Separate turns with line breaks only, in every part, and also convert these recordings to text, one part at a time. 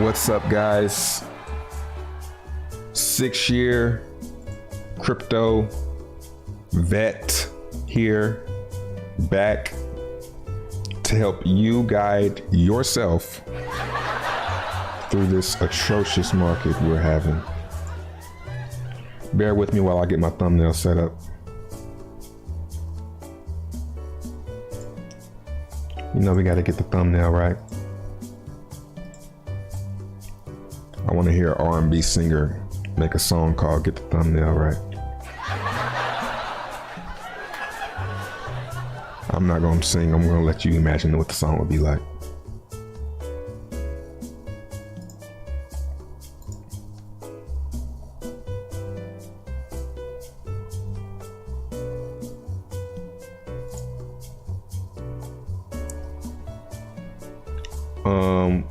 What's up, guys? 6-year crypto vet here, back to help you guide yourself through this atrocious market we're having. Bear with me while I get my thumbnail set up. You know we got to get the thumbnail right. I want to hear an R&B singer make a song called Get the Thumbnail Right. I'm not going to sing. I'm going to let you imagine what the song would be like.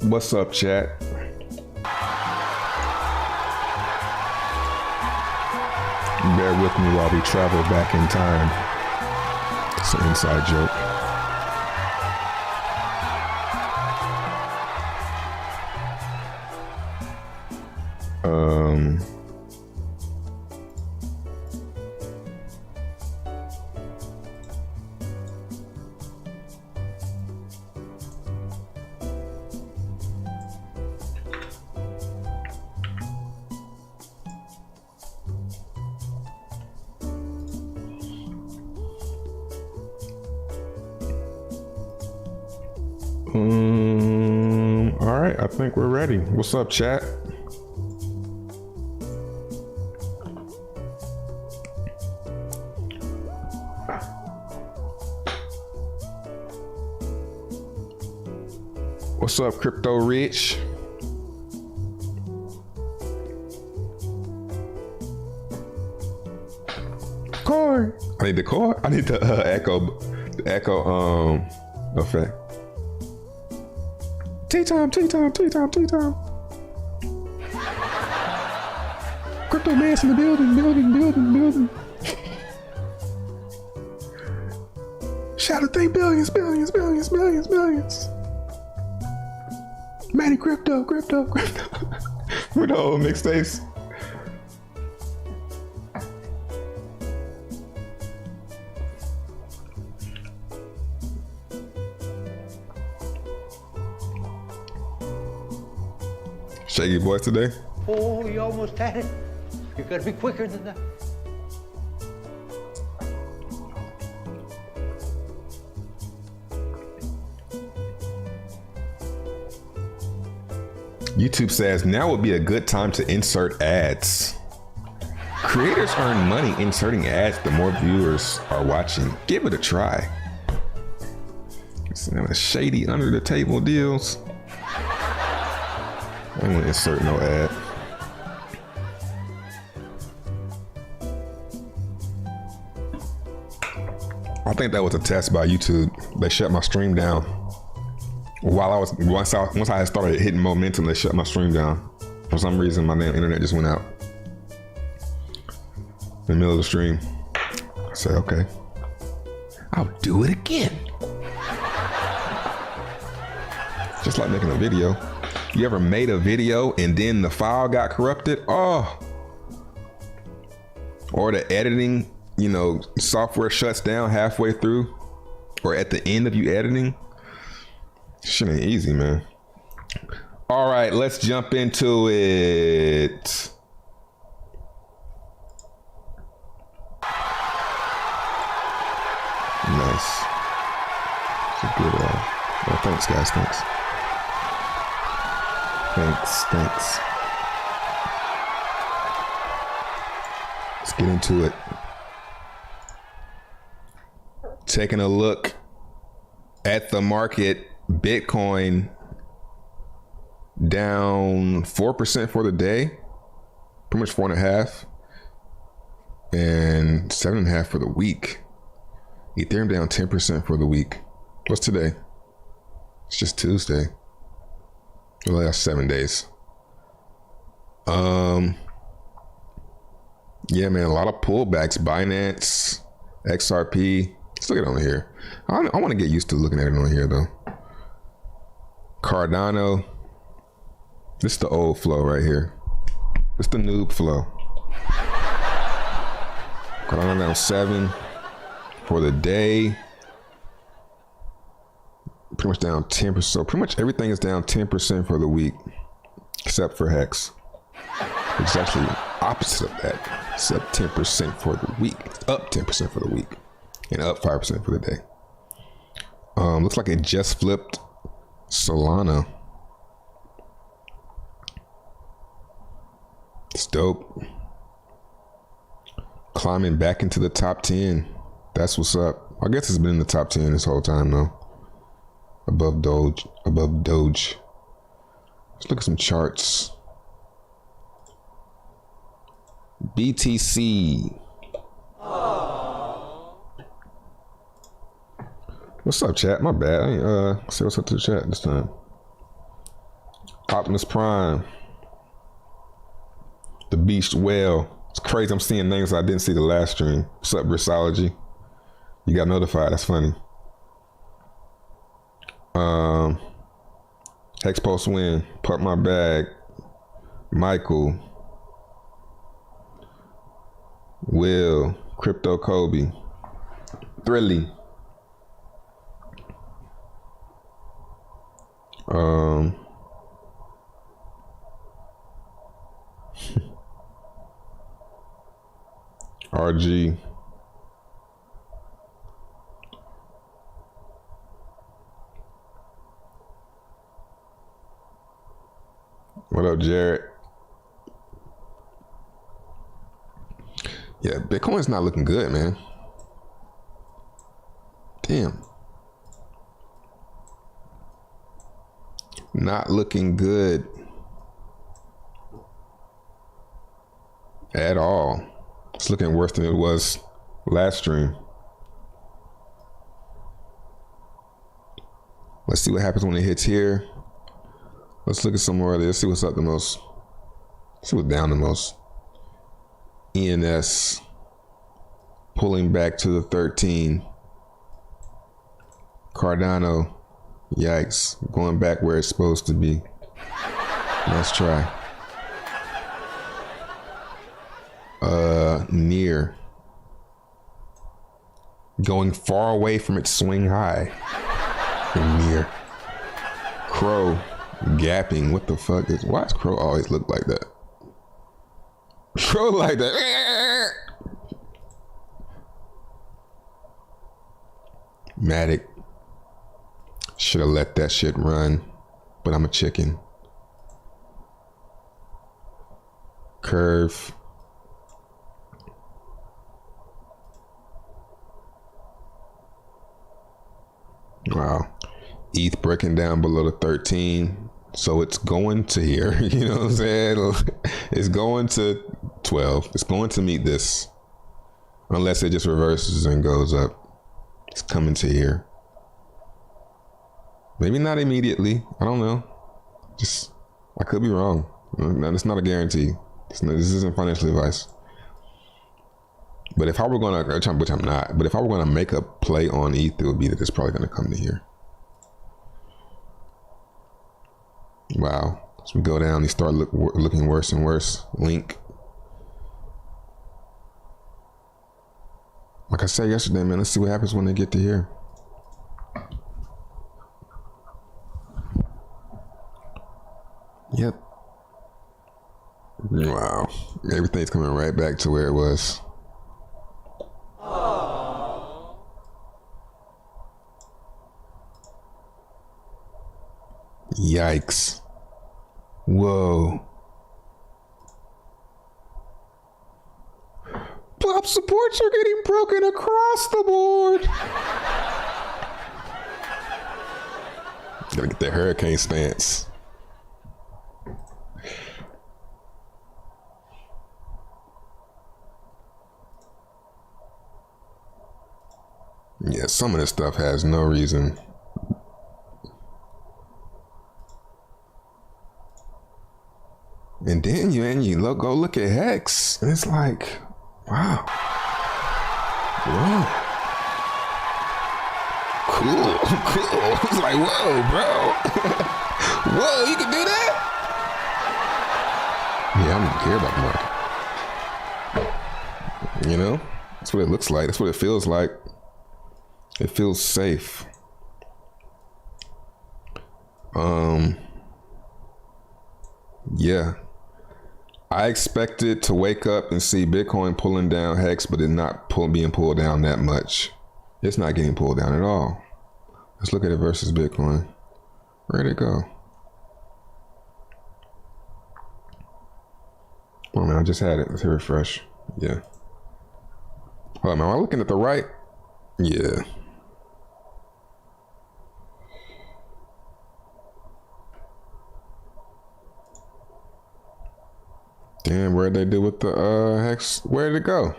What's up, chat? Bear with me while we travel back in time. It's an inside joke. All right, I think we're ready. What's up, chat? What's up, Crypto Rich? Core. I need the core. I need the echo effect. Tea time. Crypto Man's in the building. Shout out to billions. Manny crypto. With the old mixtapes. Shaggy boys today.
Oh, you almost had it. You gotta be quicker than that.
YouTube says now would be a good time to insert ads. Creators earn money inserting ads the more viewers are watching. Give it a try. Some shady under the table deals. I ain't gonna insert no ad. I think that was a test by YouTube. They shut my stream down. While I was once I had started hitting momentum, they shut my stream down. For some reason, my damn internet just went out in the middle of the stream. I said, okay, I'll do it again. Just like making a video. You ever made a video and then the file got corrupted? Oh. Or the editing, software shuts down halfway through or at the end of you editing. Shit ain't easy, man. All right, let's jump into it. Nice. It's a good oh, thanks, guys. Thanks. Let's get into it. Taking a look at the market, Bitcoin down 4% for the day, pretty much 4.5%, and 7.5% for the week. Ethereum down 10% for the week. What's today? It's just Tuesday. The last 7 days. Yeah, man, a lot of pullbacks. Binance, XRP. Let's look at it on here. I want to get used to looking at it on here though. Cardano This is the old flow right here. It's the noob flow. Cardano down 7 for the day. Pretty much down 10%. So pretty much everything is down 10% for the week, except for Hex. It's actually opposite of that. It's up 10% for the week. It's up 10% for the week, and up 5% for the day. Looks like it just flipped Solana. It's dope. Climbing back into the top 10. That's what's up. I guess it's been in the top 10 this whole time though. Above Doge. Let's look at some charts. BTC. What's up, chat? My bad. I ain't say what's up to the chat this time. Optimus Prime. The Beast Whale. It's crazy. I'm seeing names I didn't see the last stream. What's up, Brissology? You got notified. That's funny. Hex Post Win. Pump My Bag. Michael. Will. Crypto Kobe. Thrilly. RG. What up, Jared? Yeah, Bitcoin's not looking good, man. Damn. Not looking good at all. It's looking worse than it was last stream. Let's see what happens when it hits here. Let's look at some more of this. See what's up the most. See what's down the most. ENS pulling back to the 13. Cardano, yikes, going back where it's supposed to be. Let's try. Near. Going far away from its swing high. Near. Crow gapping. What the fuck is? Why does Crow always look like that? Crow like that. Matic. Should have let that shit run, but I'm a chicken. Curve. Wow. ETH breaking down below the 13. So it's going to here. You know what I'm saying? It's going to 12. It's going to meet this. Unless it just reverses and goes up. It's coming to here. Maybe not immediately. I don't know. Just, I could be wrong. It's not a guarantee. This isn't financial advice. But if I were going to, which I'm not, but if I were going to make a play on ETH, it would be that it's probably going to come to here. Wow. As we go down, these start looking worse and worse. Link. Like I said yesterday, man, let's see what happens when they get to here. Yep. Wow. Everything's coming right back to where it was. Yikes. Whoa. Pop supports are getting broken across the board. Gotta get that hurricane stance. Yeah, some of this stuff has no reason. And then you go look at Hex, and it's like, wow. Whoa. Cool. It's like, whoa, bro. Whoa, you can do that? Yeah, I don't care about the market. You know, that's what it looks like. That's what it feels like. It feels safe. Yeah. I expected to wake up and see Bitcoin pulling down Hex, but it not being pulled down that much. It's not getting pulled down at all. Let's look at it versus Bitcoin. Where'd it go? Oh man, I just had it. Let's hit refresh. Yeah. Hold on, am I looking at the right? Yeah. Damn, where'd they do with the Hex? Where'd it go?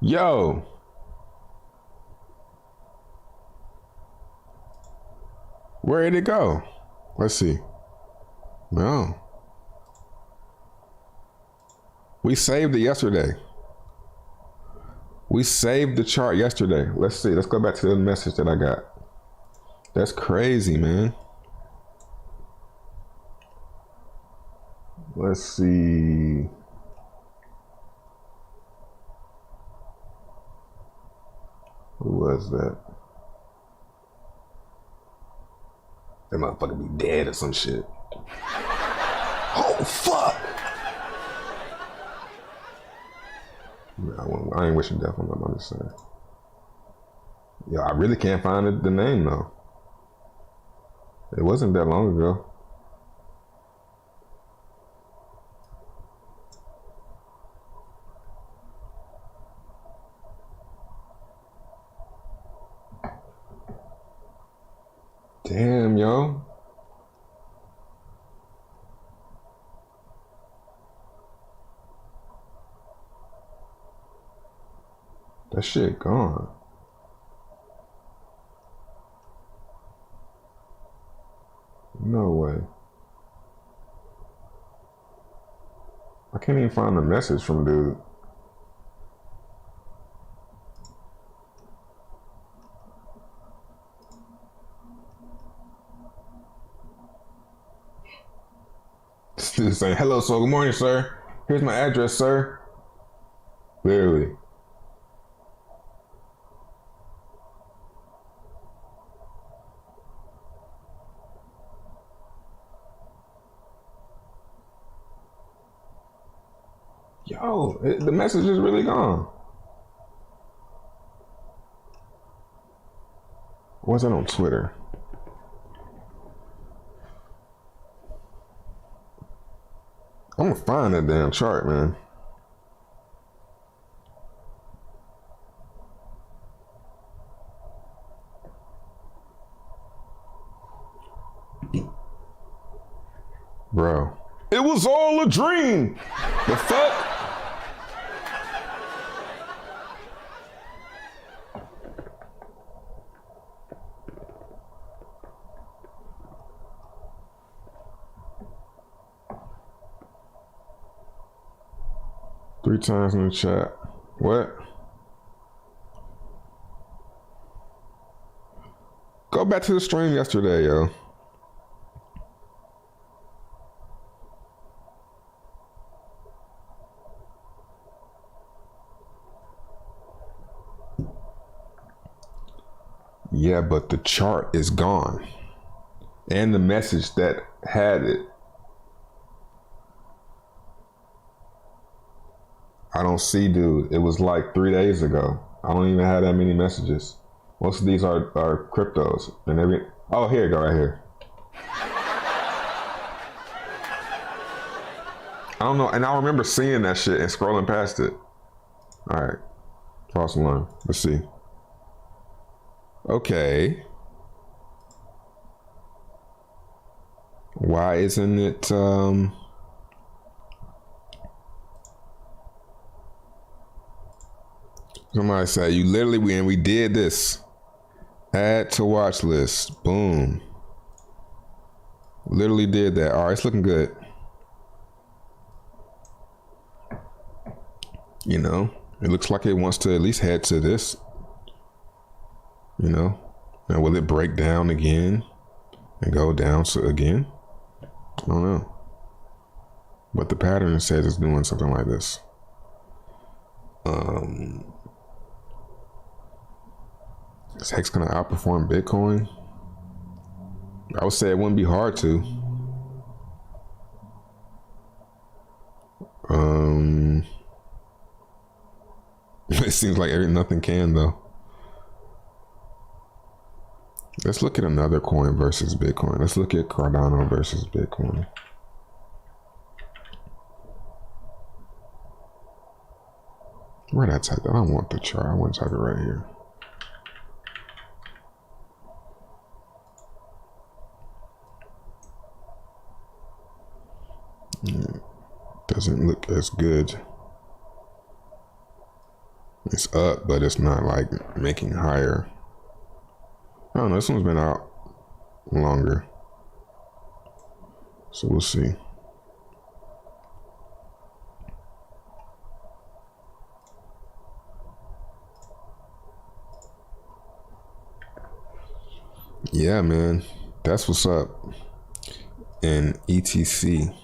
Yo. Where did it go? Let's see. No. We saved it yesterday. We saved the chart yesterday. Let's see. Let's go back to the message that I got. That's crazy, man. Let's see. Who was that? That motherfucker be dead or some shit. Oh, fuck! I ain't wishing death on them, I'm just saying. Yeah, I really can't find the name, though. It wasn't that long ago. Damn, yo. That shit gone. No way. I can't even find the message from dude. This dude saying, hello, so good morning, sir. Here's my address, sir. Literally. Yo, the message is really gone. Was it on Twitter? I'm gonna find that damn chart, man. Bro, it was all a dream. The fuck? 3 times in the chat. What? Go back to the stream yesterday, yo. Yeah, but the chart is gone. And the message that had it. I don't see, dude. It was like 3 days ago. I don't even have that many messages. Most of these are cryptos. And oh, here you go, right here. I don't know. And I remember seeing that shit and scrolling past it. All right. False alarm. Let's see. Okay. Why isn't it, somebody say, you literally, we did this. Add to watch list. Boom. Literally did that. All right, it's looking good. You know, it looks like it wants to at least head to this. You know, now will it break down again? and go down to again. I don't know. But the pattern says it's doing something like this. Is Hex gonna outperform Bitcoin? I would say it wouldn't be hard to. It seems like nothing can though. Let's look at another coin versus Bitcoin. Let's look at Cardano versus Bitcoin. Where did I type that? I don't want the chart. I want to type it right here. Doesn't look as good. It's up, but it's not like making higher. I don't know. This one's been out longer, so we'll see. Yeah, man, that's what's up. And ETC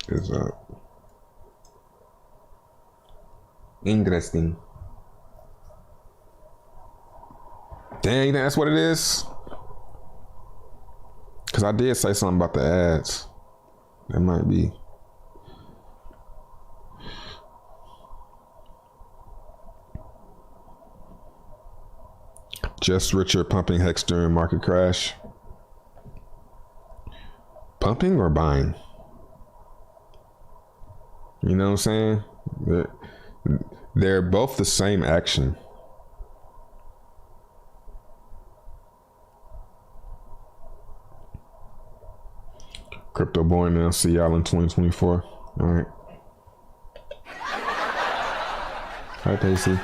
is up. Interesting. Dang, you think that's what it is? Because I did say something about the ads. That might be. Just Richard pumping Hex during market crash. Pumping or buying? You know what I'm saying? They're both the same action. Crypto boy, man. See y'all in 2024. All right. Hi, Pacey.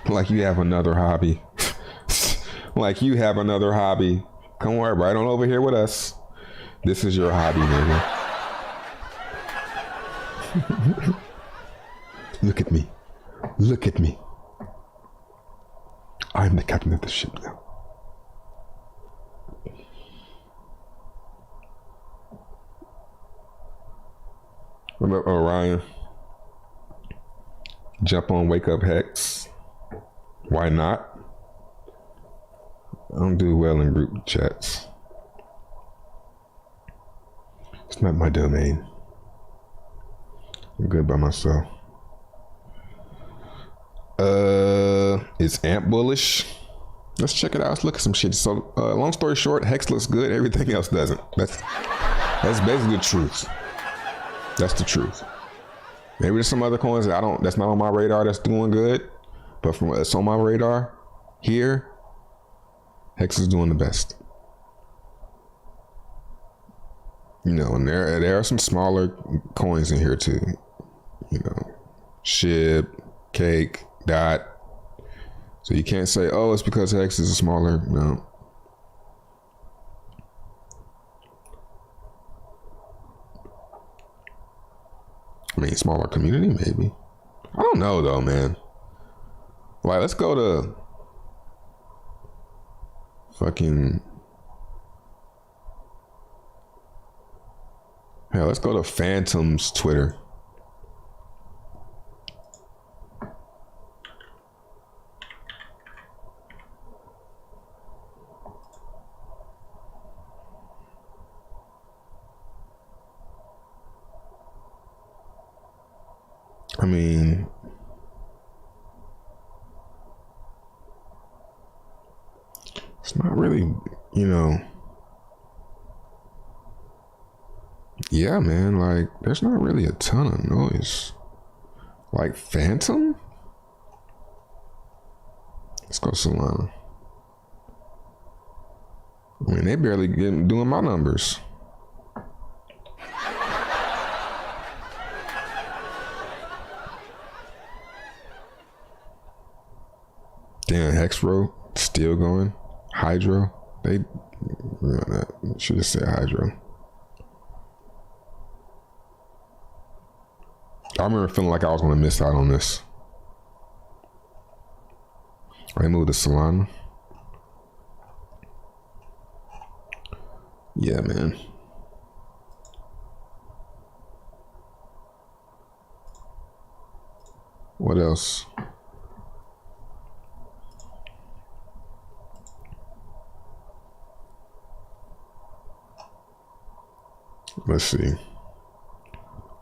Like you have another hobby. Like you have another hobby. Come worry, right on over here with us. This is your hobby, nigga. Look at me. Look at me. I'm the captain of the ship now. What up, Orion? Jump on Wake Up Hex. Why not? I don't do well in group chats. It's not my domain. I'm good by myself. It's Amp Bullish. Let's check it out. Let's look at some shit. So, long story short, Hex looks good. Everything else doesn't. That's basically the truth. That's the truth. Maybe there's some other coins that that's not on my radar that's doing good, but from what's on my radar here, Hex is doing the best. You know, and there are some smaller coins in here too. You know, SHIB, Cake, Dot. So you can't say, oh, it's because Hex is a smaller. No. I mean, smaller community, maybe. I don't know, though, man. Like, let's go to fucking... Hell, let's go to Phantom's Twitter. I mean, it's not really, you know. Yeah, man, like, there's not really a ton of noise. Like, Phantom? Let's go Solana. I mean, they barely doing my numbers. Damn, Hexro still going. Hydro, they should have said Hydro. I remember feeling like I was going to miss out on this. I moved to Solana. Yeah, man. What else? Let's see.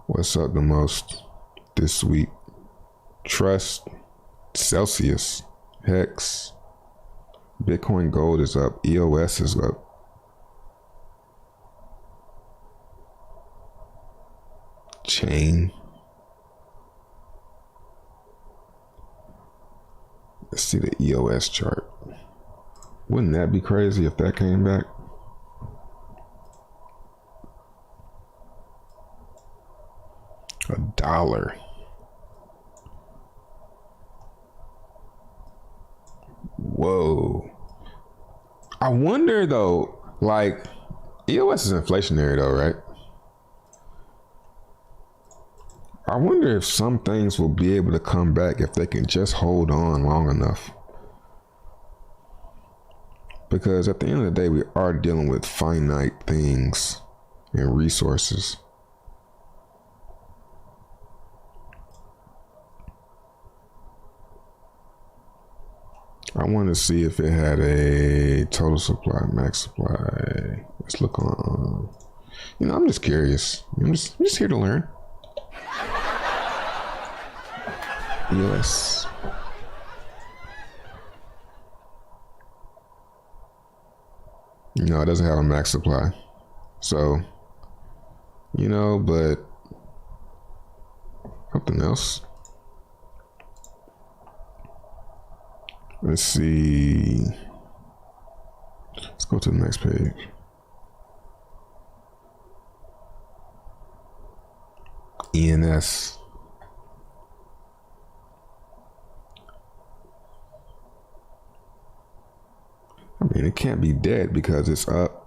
What's up the most this week? Trust, Celsius, Hex, Bitcoin Gold is up, EOS is up. Chain. Let's see the EOS chart. Wouldn't that be crazy if that came back? $1. Whoa. I wonder though, like, EOS is inflationary though, right? I wonder if some things will be able to come back if they can just hold on long enough. Because at the end of the day, we are dealing with finite things and resources. I want to see if it had a total supply, max supply. Let's look on. You know, I'm just curious. I'm just here to learn. Yes. No, it doesn't have a max supply. So, you know, but something else. Let's see. Let's go to the next page. ENS. I mean, it can't be dead because it's up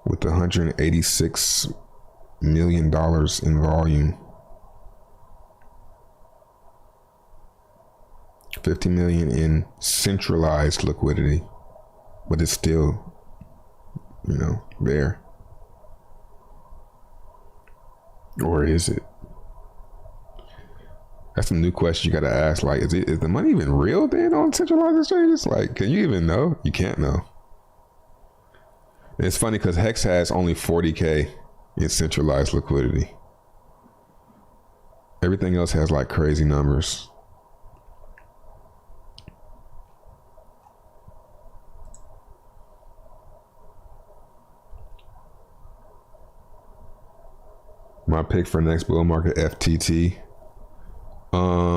with $186 million in volume. 50 million in centralized liquidity, but it's still, you know, there. Or is it? That's a new question you got to ask. Like, is the money even real then on centralized exchanges? Like, can you even know? You can't know. And it's funny because Hex has only 40K in centralized liquidity. Everything else has like crazy numbers. My pick for next bull market, FTT.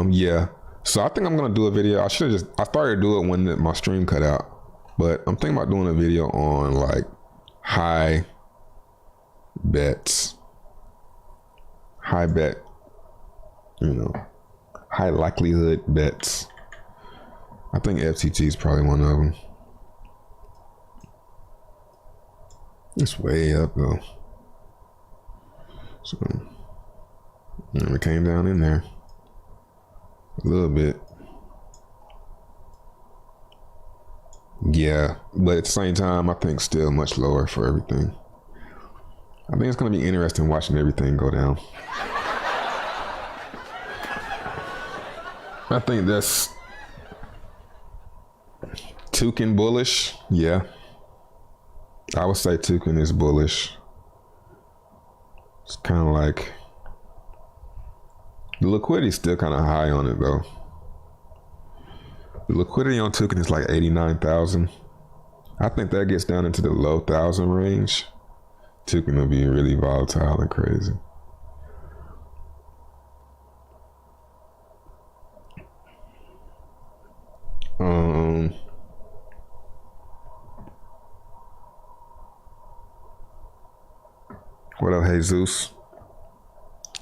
Yeah. So I think I'm gonna do a video. I started to do it when my stream cut out, but I'm thinking about doing a video on like high bet, you know, high likelihood bets. I think FTT is probably one of them. It's way up though. So, it came down in there a little bit. Yeah, but at the same time, I think still much lower for everything. I think it's going to be interesting watching everything go down. I think that's Toucan bullish. Yeah, I would say Toucan is bullish. It's kind of like the liquidity is still kind of high on it though. The liquidity on Toucan is like 89,000. I think that gets down into the low 1,000 range. Toucan will be really volatile and crazy. What up, Jesus?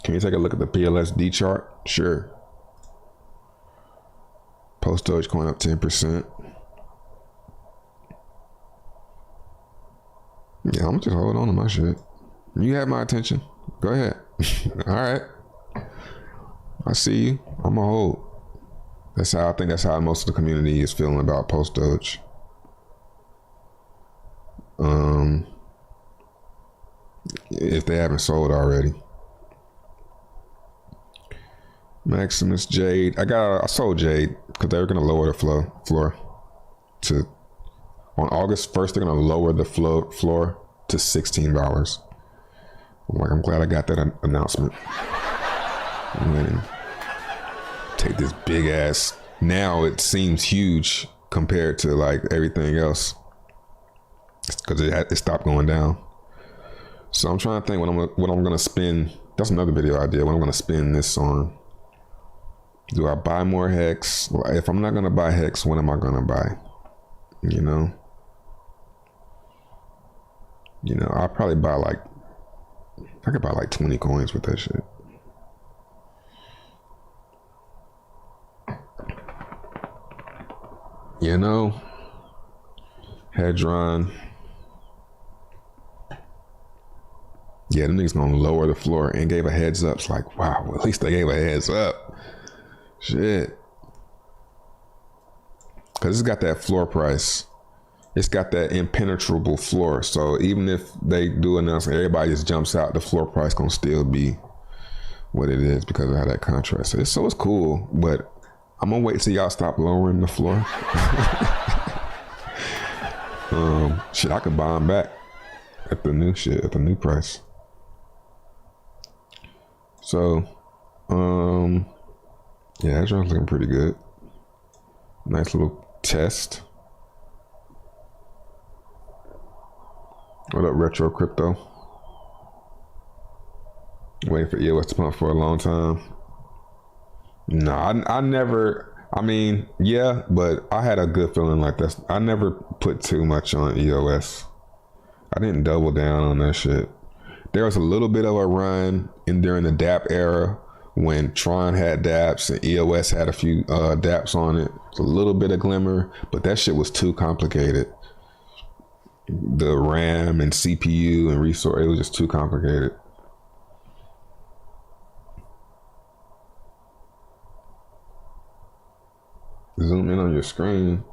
Can you take a look at the PLSD chart? Sure. Post Dogecoin up 10%. Yeah, I'm gonna just hold on to my shit. You have my attention. Go ahead. All right. I see you. I'm gonna hold. That's how most of the community is feeling about Post Doge. if they haven't sold already. Maximus Jade. I sold Jade because they were gonna lower the floor to on August 1st. They're gonna lower the floor to $16. I'm glad I got that announcement. And take this big ass. Now it seems huge compared to like everything else because it stopped going down. So I'm trying to think what I'm gonna spend. That's another video idea. What I'm gonna spend this on. Do I buy more Hex? If I'm not gonna buy Hex, what am I gonna buy? You know, I'll probably buy I could buy like 20 coins with that shit. You know, Hedron. Yeah, them niggas gonna lower the floor and gave a heads up. It's like, wow, well, at least they gave a heads up. Shit. Because it's got that floor price. It's got that impenetrable floor. So even if they do announce everybody just jumps out, the floor price gonna still be what it is because of how that contract. So it's cool, but I'm gonna wait till y'all stop lowering the floor. Shit, I could buy them back at the new price. So, yeah, that drone's looking pretty good. Nice little test. What up, Retro Crypto? Waiting for EOS to pump for a long time. No, I never. I mean, yeah, but I had a good feeling like this. I never put too much on EOS. I didn't double down on that shit. There was a little bit of a run during the DApp era when Tron had DApps and EOS had a few DApps on it. It's a little bit of glimmer, but that shit was too complicated. The RAM and CPU and resource, it was just too complicated. Zoom in on your screen.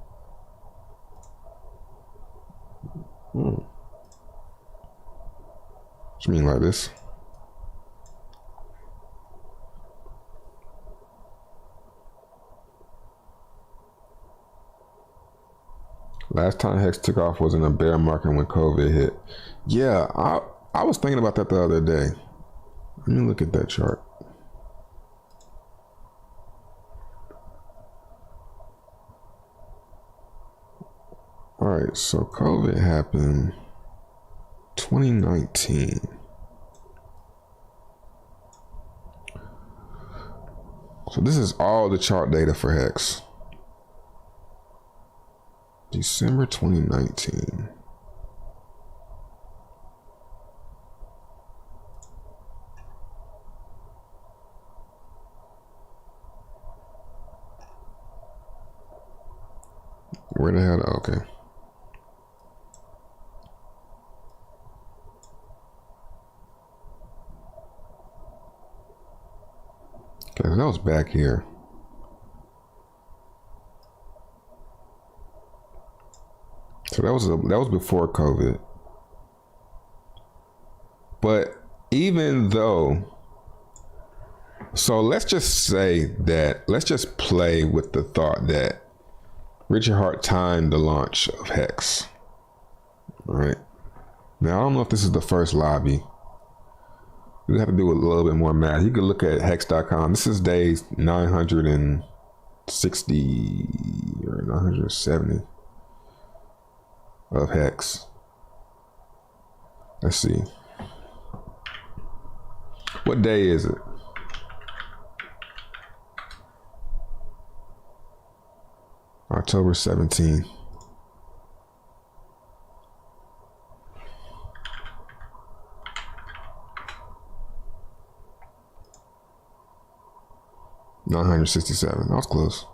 What you mean like this? Last time Hex took off was in a bear market when COVID hit. Yeah, I was thinking about that the other day. Let me look at that chart. All right, so COVID happened 2019. So this is all the chart data for Hex. December 2019. Where the hell? Okay. Okay, so that was back here. So that was before COVID. But even though, so let's just play with the thought that Richard Hart timed the launch of Hex. All right. Now, I don't know if this is the first lobby. We have to do a little bit more math. You can look at hex.com. This is days 960 or 970 of Hex. Let's see. What day is it? October 17th. $967. That was close.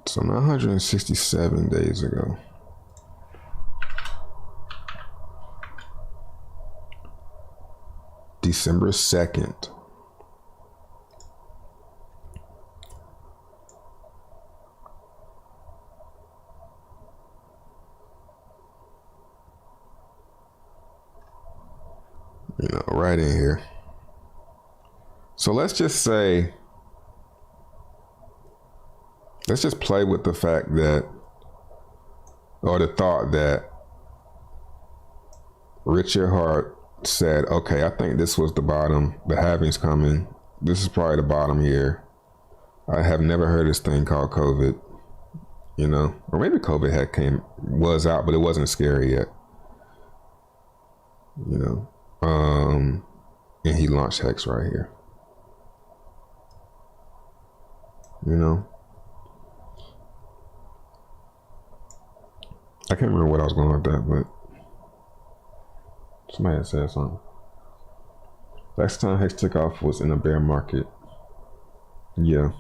So 967 days ago. December 2nd. You know, right in here. So let's just say, let's just play with the fact that, or the thought that Richard Hart said, okay, I think this was the bottom. The halving's coming. This is probably the bottom here. I have never heard this thing called COVID, you know, or maybe COVID was out, but it wasn't scary yet, you know. And he launched Hex right here, you know. I can't remember what I was going with that, but somebody had said something. Last time Hex took off was in a bear market. Yeah.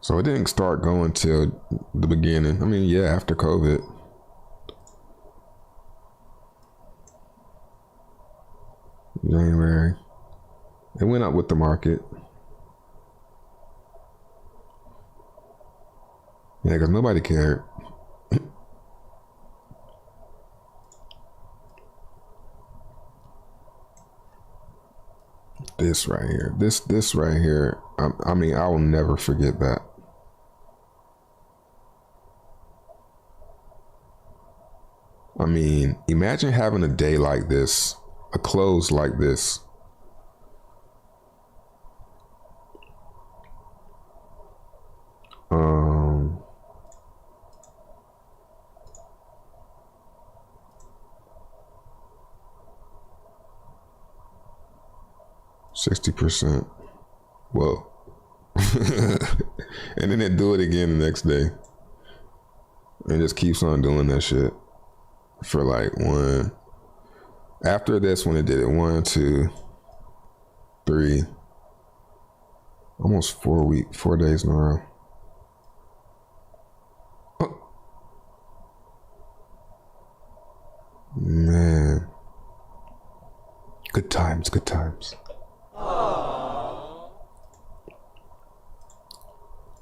So it didn't start going till the beginning. I mean, yeah, after COVID. January. It went up with the market. Yeah, because nobody cared. This right here. This right here. I mean, I will never forget that. I mean, imagine having a day like this, a close like this. Um, 60%. Whoa. And then they do it again the next day. And just keeps on doing that shit for like one. After this, when it did it 1, 2, 3, almost 4 days in a row. Oh. Man. Good times, good times. Aww.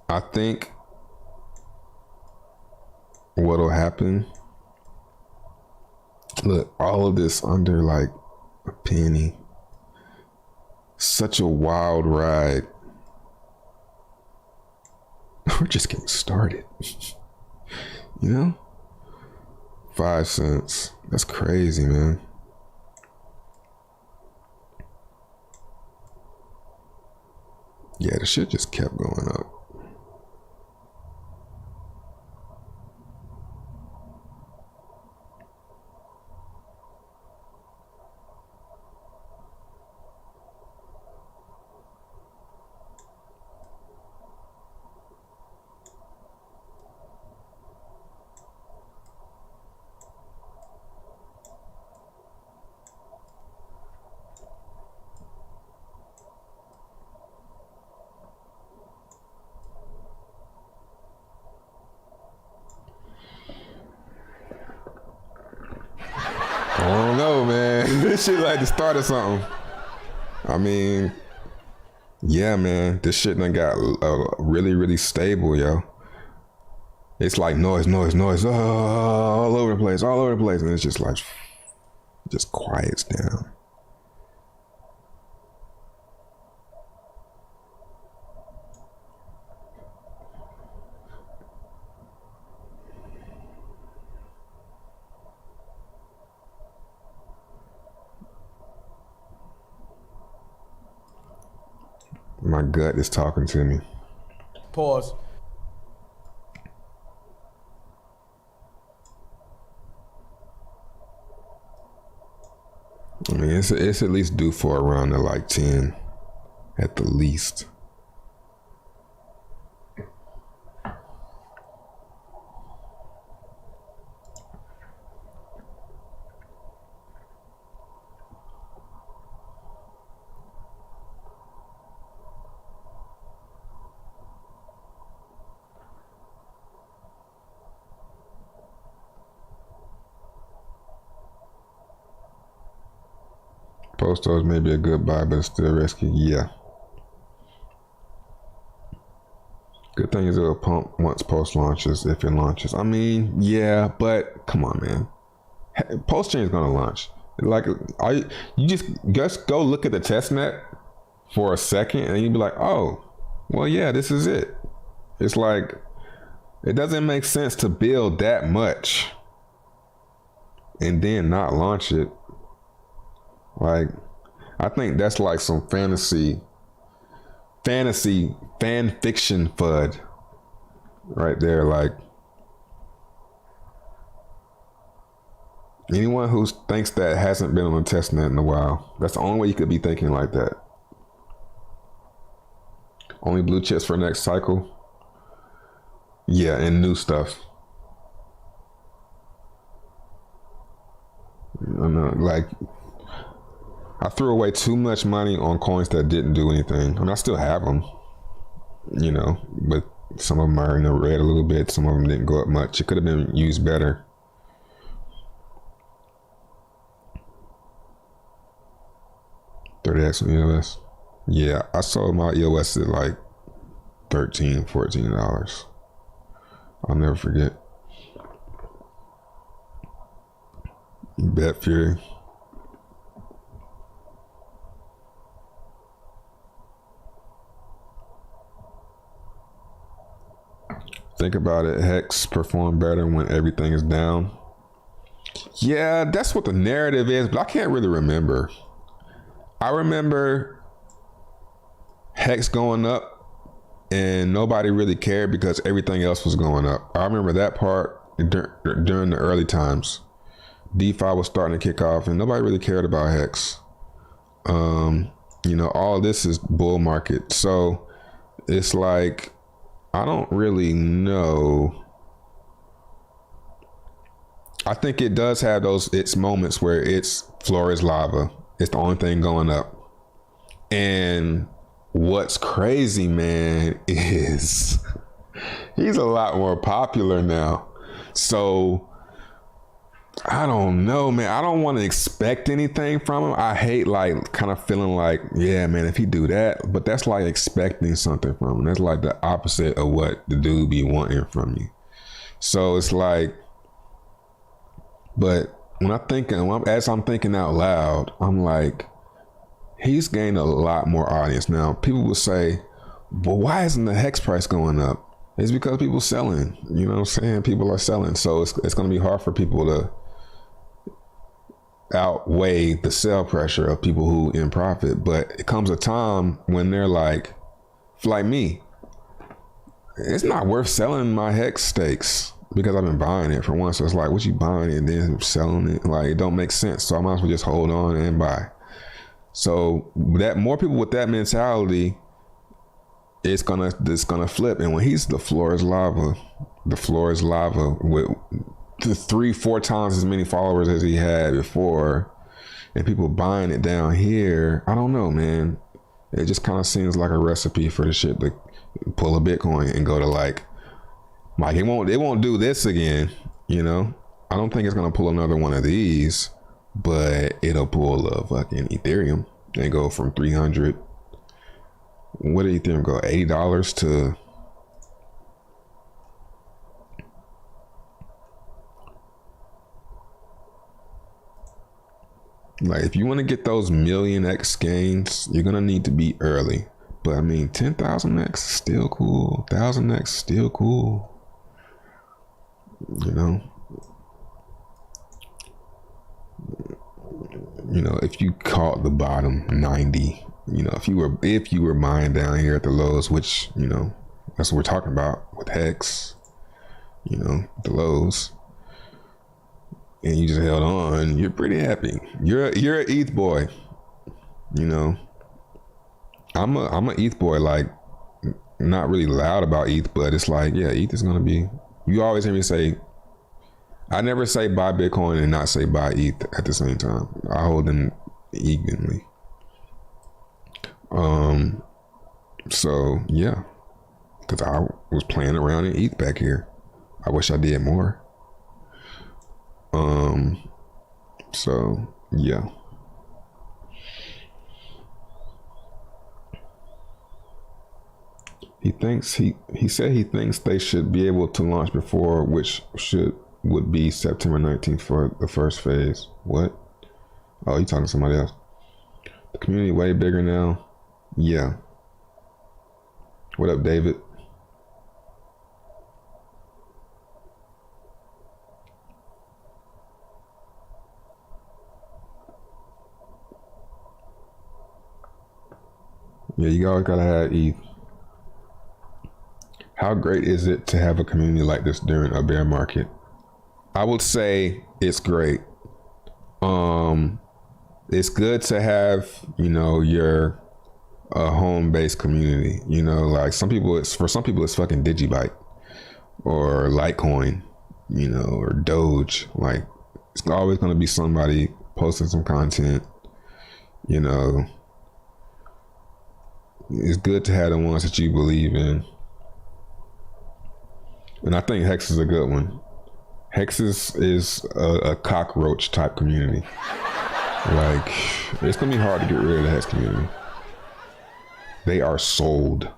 I think what'll happen, look, all of this under like a penny. Such a wild ride. We're just getting started. You know? 5 cents. That's crazy, man. Yeah, the shit just kept going up. I don't know, man. This shit like the start of something. I mean, yeah, man. This shit done got really, really stable, yo. It's like noise, all over the place, and it's just like, just quiets down. My gut is talking to me.
Pause.
I mean, it's at least due for around like 10 at the least. Postos may be a good buy, but it's still risky. Yeah. Good thing is it'll pump once post launches, if it launches. I mean, yeah, but come on, man. PulseChain is gonna launch. Like, you just go look at the testnet for a second, and you'd be like, oh, well, yeah, this is it. It's like, it doesn't make sense to build that much and then not launch it. Like, I think that's like some fantasy fan fiction FUD right there. Like, anyone who thinks that hasn't been on a testnet in a while. That's the only way you could be thinking like that. Only blue chips for next cycle. Yeah, and new stuff. I know, like, I threw away too much money on coins that didn't do anything. I mean, I still have them, you know, but some of them are in the red a little bit. Some of them didn't go up much. It could have been used better. $30 on EOS. Yeah, I sold my EOS at like $13, $14. I'll never forget. Bet Fury. Think about it. Hex perform better when everything is down. Yeah, that's what the narrative is, but I can't really remember. I remember Hex going up and nobody really cared because everything else was going up. I remember that part during the early times. DeFi was starting to kick off and nobody really cared about Hex. You know, all of this is bull market. So it's like, I don't really know. I think it does have its moments where it's floor is lava. It's the only thing going up. And what's crazy, man, is he's a lot more popular now. So I don't know, man. I don't want to expect anything from him. I hate like kind of feeling like, yeah, man, if he do that, but that's like expecting something from him. That's like the opposite of what the dude be wanting from you. So it's like, but as I'm thinking out loud, I'm like, he's gained a lot more audience. Now, people will say, but why isn't the Hex price going up? It's because people selling, you know what I'm saying? People are selling. So it's going to be hard for people to outweigh the sell pressure of people who in profit. But it comes a time when they're like me, it's not worth selling my Hex stakes because I've been buying it for one. So it's like, what you buying it and then selling it? Like, it don't make sense. So I might as well just hold on and buy. So that more people with that mentality, it's gonna flip. And when he's the floor is lava with the 3-4 times as many followers as he had before, and people buying it down here, I don't know, man. It just kind of seems like a recipe for the shit to pull a Bitcoin and go to like it won't do this again, you know. I don't think it's gonna pull another one of these, but it'll pull a fucking Ethereum and go from 300. What did Ethereum go? $80 to like, if you want to get those million X gains, you're gonna need to be early. But I mean, 10,000X still cool. 1,000X still cool. You know, if you caught the bottom 90, you know, if you were buying down here at the lows, which, you know, that's what we're talking about with Hex, you know, the lows, and you just held on, you're pretty happy. You're an ETH boy, you know. I'm a ETH boy, like, not really loud about ETH, but it's like, yeah, ETH is gonna be. You always hear me say, I never say buy Bitcoin and not say buy ETH at the same time. I hold them evenly. So yeah, because I was playing around in ETH back here. I wish I did more. So yeah. He said he thinks they should be able to launch before, which would be September 19th for the first phase. What? Oh, you talking to somebody else? The community way bigger now. Yeah. What up, David? Yeah, you always gotta have ETH. How great is it to have a community like this during a bear market? I would say it's great. It's good to have, your home-based community. Like some people, it's fucking Digibyte or Litecoin, or Doge. Like it's always gonna be somebody posting some content. It's good to have the ones that you believe in. And I think Hex is a good one. Hex is a cockroach type community. Like, it's gonna be hard to get rid of the Hex community. They are sold.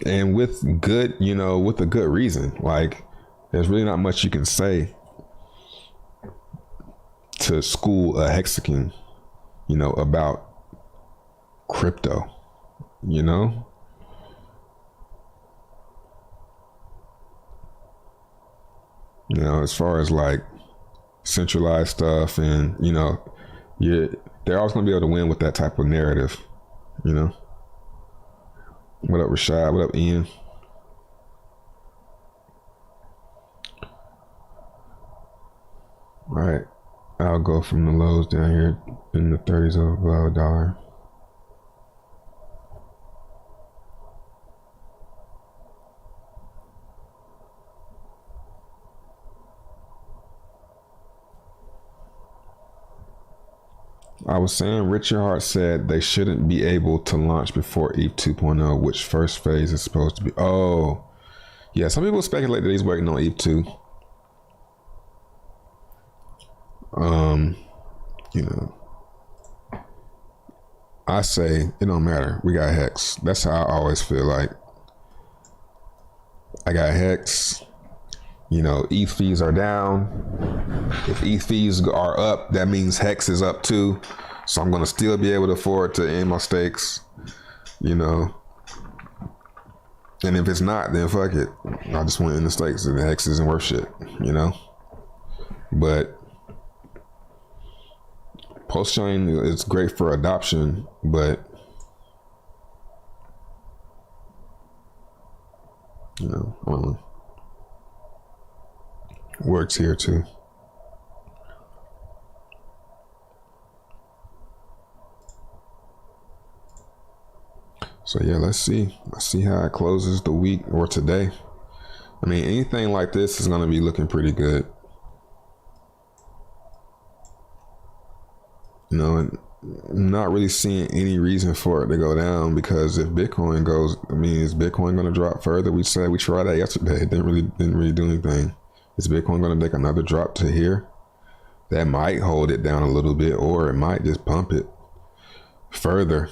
And with a good reason. Like, there's really not much you can say to school a Hexagon, about crypto, as far as like centralized stuff and, they're always going to be able to win with that type of narrative, What up, Rashad? What up, Ian? All right. I'll go from the lows down here in the 30s of a dollar. I was saying Richard Hart said they shouldn't be able to launch before ETH 2.0, which first phase is supposed to be. Oh, yeah. Some people speculate that he's working on ETH 2. I say it don't matter. We got Hex. That's how I always feel. Like I got Hex. ETH fees are down. If ETH fees are up, that means Hex is up too. So I'm gonna still be able to afford to end my stakes. And if it's not, then fuck it. I just want to end the stakes, and the Hex isn't worth shit. But PulseChain is great for adoption, but I don't know. Works here too. So yeah, let's see how it closes the week or today. I mean, anything like this is going to be looking pretty good. And I'm not really seeing any reason for it to go down, because if Bitcoin goes, is Bitcoin going to drop further? We tried that yesterday. It didn't really do anything. Is Bitcoin going to take another drop to here? That might hold it down a little bit, or it might just pump it further.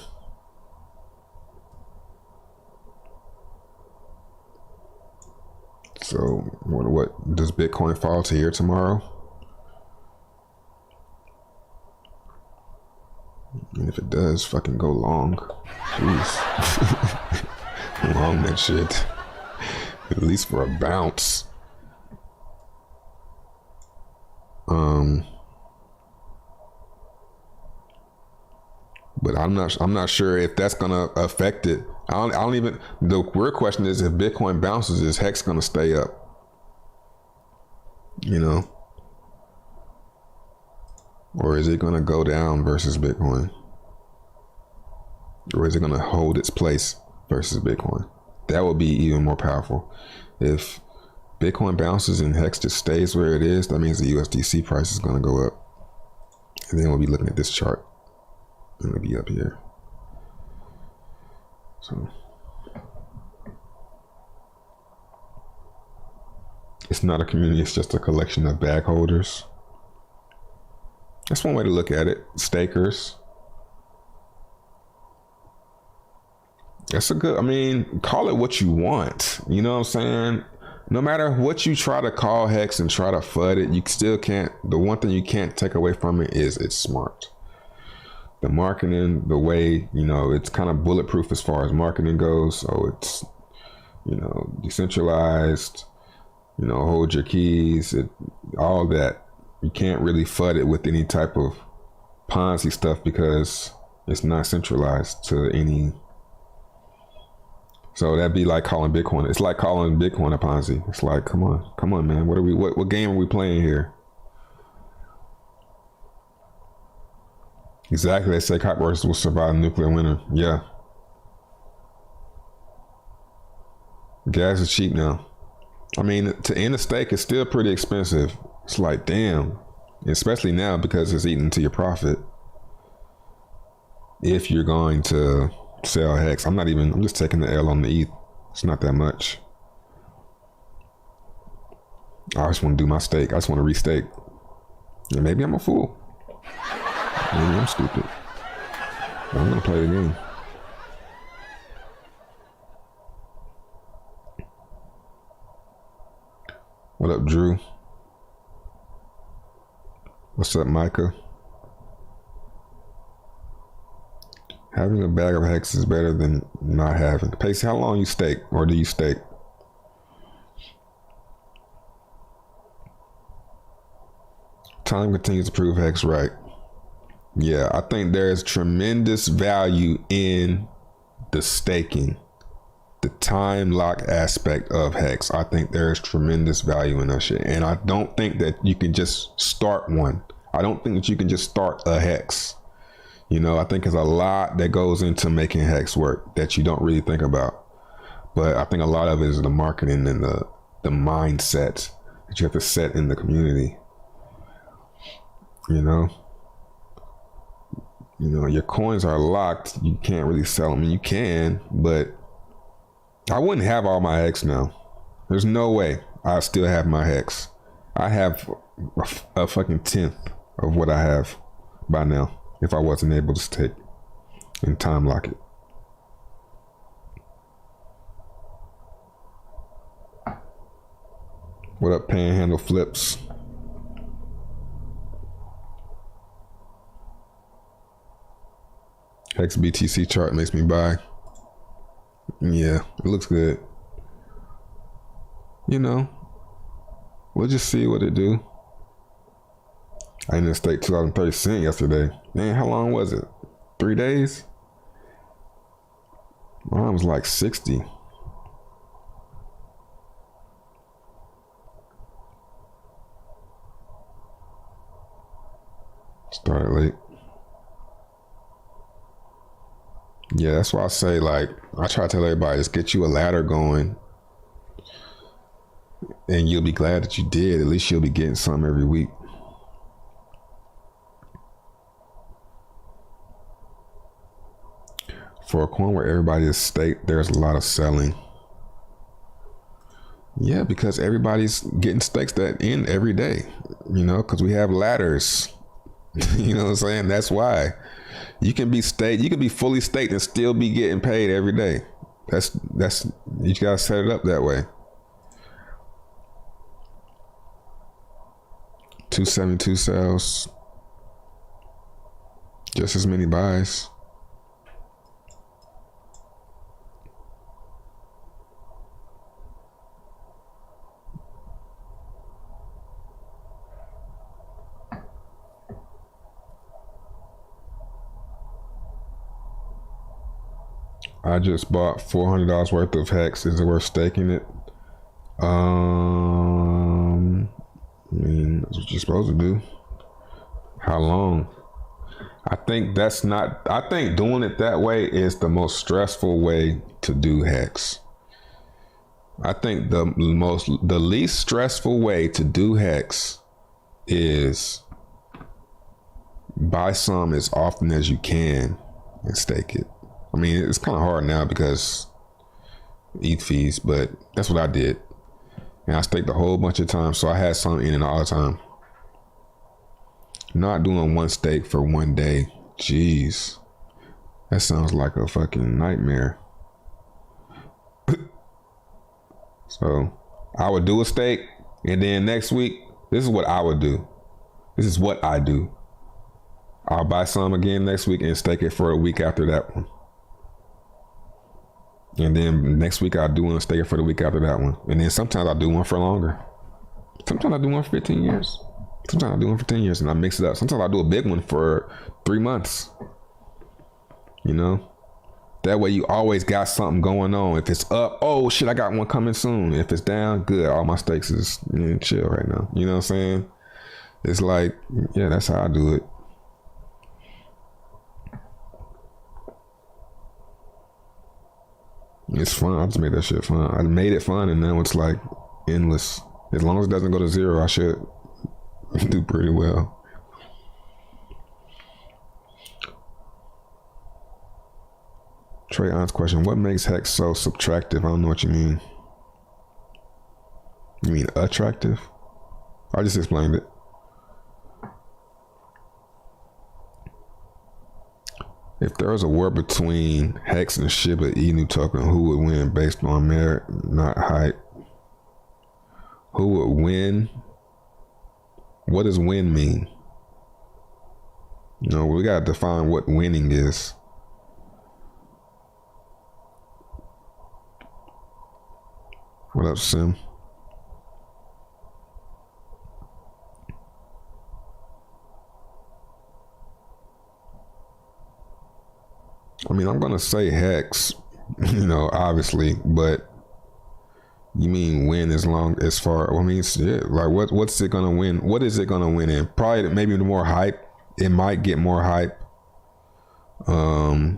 So what does Bitcoin fall to here tomorrow? And if it does, fucking go long. Jeez. Long that shit. At least for a bounce. But I'm not sure if that's gonna affect it. I don't even. The real question is, if Bitcoin bounces, is Hex gonna stay up? Or is it gonna go down versus Bitcoin? Or is it gonna hold its place versus Bitcoin? That would be even more powerful. If Bitcoin bounces and Hex just stays where it is, that means the USDC price is gonna go up. And then we'll be looking at this chart. And it'll be up here. So it's not a community, it's just a collection of bag holders. That's one way to look at it. Stakers. That's a good, I mean, call it what you want. You know what I'm saying? No matter what you try to call Hex and try to FUD it, you still can't, the one thing you can't take away from it is it's smart. The marketing, the way, you know, it's kind of bulletproof as far as marketing goes. So it's, you know, decentralized, you know, hold your keys, all that. You can't really FUD it with any type of Ponzi stuff because it's not centralized to any. So that'd be like calling Bitcoin. It's like calling Bitcoin a Ponzi. It's like, come on, man. What game are we playing here? Exactly. They say cockroaches will survive nuclear winter. Yeah. Gas is cheap now. I mean, to end a stake is still pretty expensive. It's like, damn. Especially now because it's eating into your profit. If you're going to sell Hex. I'm just taking the L on the ETH. It's not that much. I just want to do my stake. I just want to restake. And maybe I'm a fool. Maybe I'm stupid. But I'm going to play the game. What up, Drew? What's up, Micah? Having a bag of Hex is better than not having. Pacey, how long you stake, or do you stake? Time continues to prove Hex right. Yeah, I think there's tremendous value in the staking. The time lock aspect of Hex. I think there's tremendous value in that shit. And I don't think that you can just start one. I don't think that you can just start a Hex. You know, I think there's a lot that goes into making Hex work that you don't really think about. But I think a lot of it is the marketing and the mindset that you have to set in the community. You know, your coins are locked. You can't really sell them. I mean, you can, but I wouldn't have all my Hex now. There's no way I still have my Hex. I have a fucking 10th of what I have by now. If I wasn't able to stake and time lock it. What up, Panhandle Flips? Hex BTC chart makes me buy. Yeah, it looks good. You know, we'll just see what it do. I ended stake 2030 cent yesterday. Man, how long was it? 3 days? Mine was like 60. Started late. Yeah, that's why I say, like, I try to tell everybody, just get you a ladder going and you'll be glad that you did. At least you'll be getting something every week. For a coin where everybody is staked, there's a lot of selling. Yeah, because everybody's getting stakes that end every day, you know, because we have ladders. You know what I'm saying? That's why. You can be staked, you can be fully staked and still be getting paid every day. That's you gotta set it up that way. 272 sales. Just as many buys. I just bought $400 worth of Hex. Is it worth staking it? I mean, that's what you're supposed to do. How long? I think doing it that way is the most stressful way to do Hex. I think the least stressful way to do Hex is buy some as often as you can and stake it. I mean, it's kind of hard now because ETH fees, but that's what I did. And I staked a whole bunch of times, so I had some in and all the time. Not doing one stake for one day. Jeez. That sounds like a fucking nightmare. So I would do a stake, and then next week, this is what I would do. This is what I do. I'll buy some again next week and stake it for a week after that one. And then next week I'll do one and stake it for the week after that one. And then sometimes I'll do one for longer. Sometimes I do one for 15 years. Sometimes I do one for 10 years and I mix it up. Sometimes I do a big one for 3 months. You know? That way you always got something going on. If it's up, oh shit, I got one coming soon. If it's down, good. All my stakes is chill right now. You know what I'm saying? It's like, yeah, that's how I do it. It's fun. I just made that shit fun. I made it fun and now it's like endless. As long as it doesn't go to zero, I should do pretty well. Trey On's question, what makes Hex so subtractive? I don't know what you mean. You mean attractive? I just explained it. If there was a war between Hex and Shiba Inu token, who would win based on merit, not hype? Who would win? What does win mean? You know, we gotta define what winning is. What up, Sim? I mean, I'm gonna say Hex, you know, obviously, but you mean win as far, I mean, shit, like what's it gonna win? What is it gonna win in? Probably maybe more hype. It might get more hype. I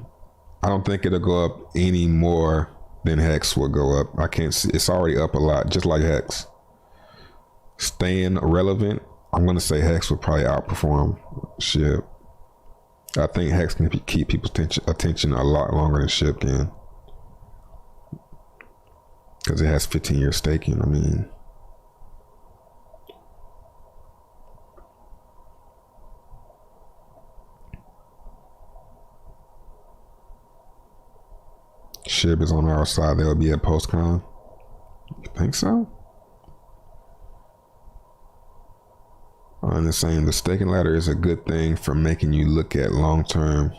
don't think it'll go up any more than Hex will go up. I can't see, it's already up a lot, just like Hex. Staying relevant, I'm gonna say Hex will probably outperform SHIB. I think Hex can keep people's attention a lot longer than SHIB can. Because it has 15-year staking, I mean. SHIB is on our side. They'll be at PulseChain. You think so? I'm just saying the staking ladder is a good thing for making you look at long term,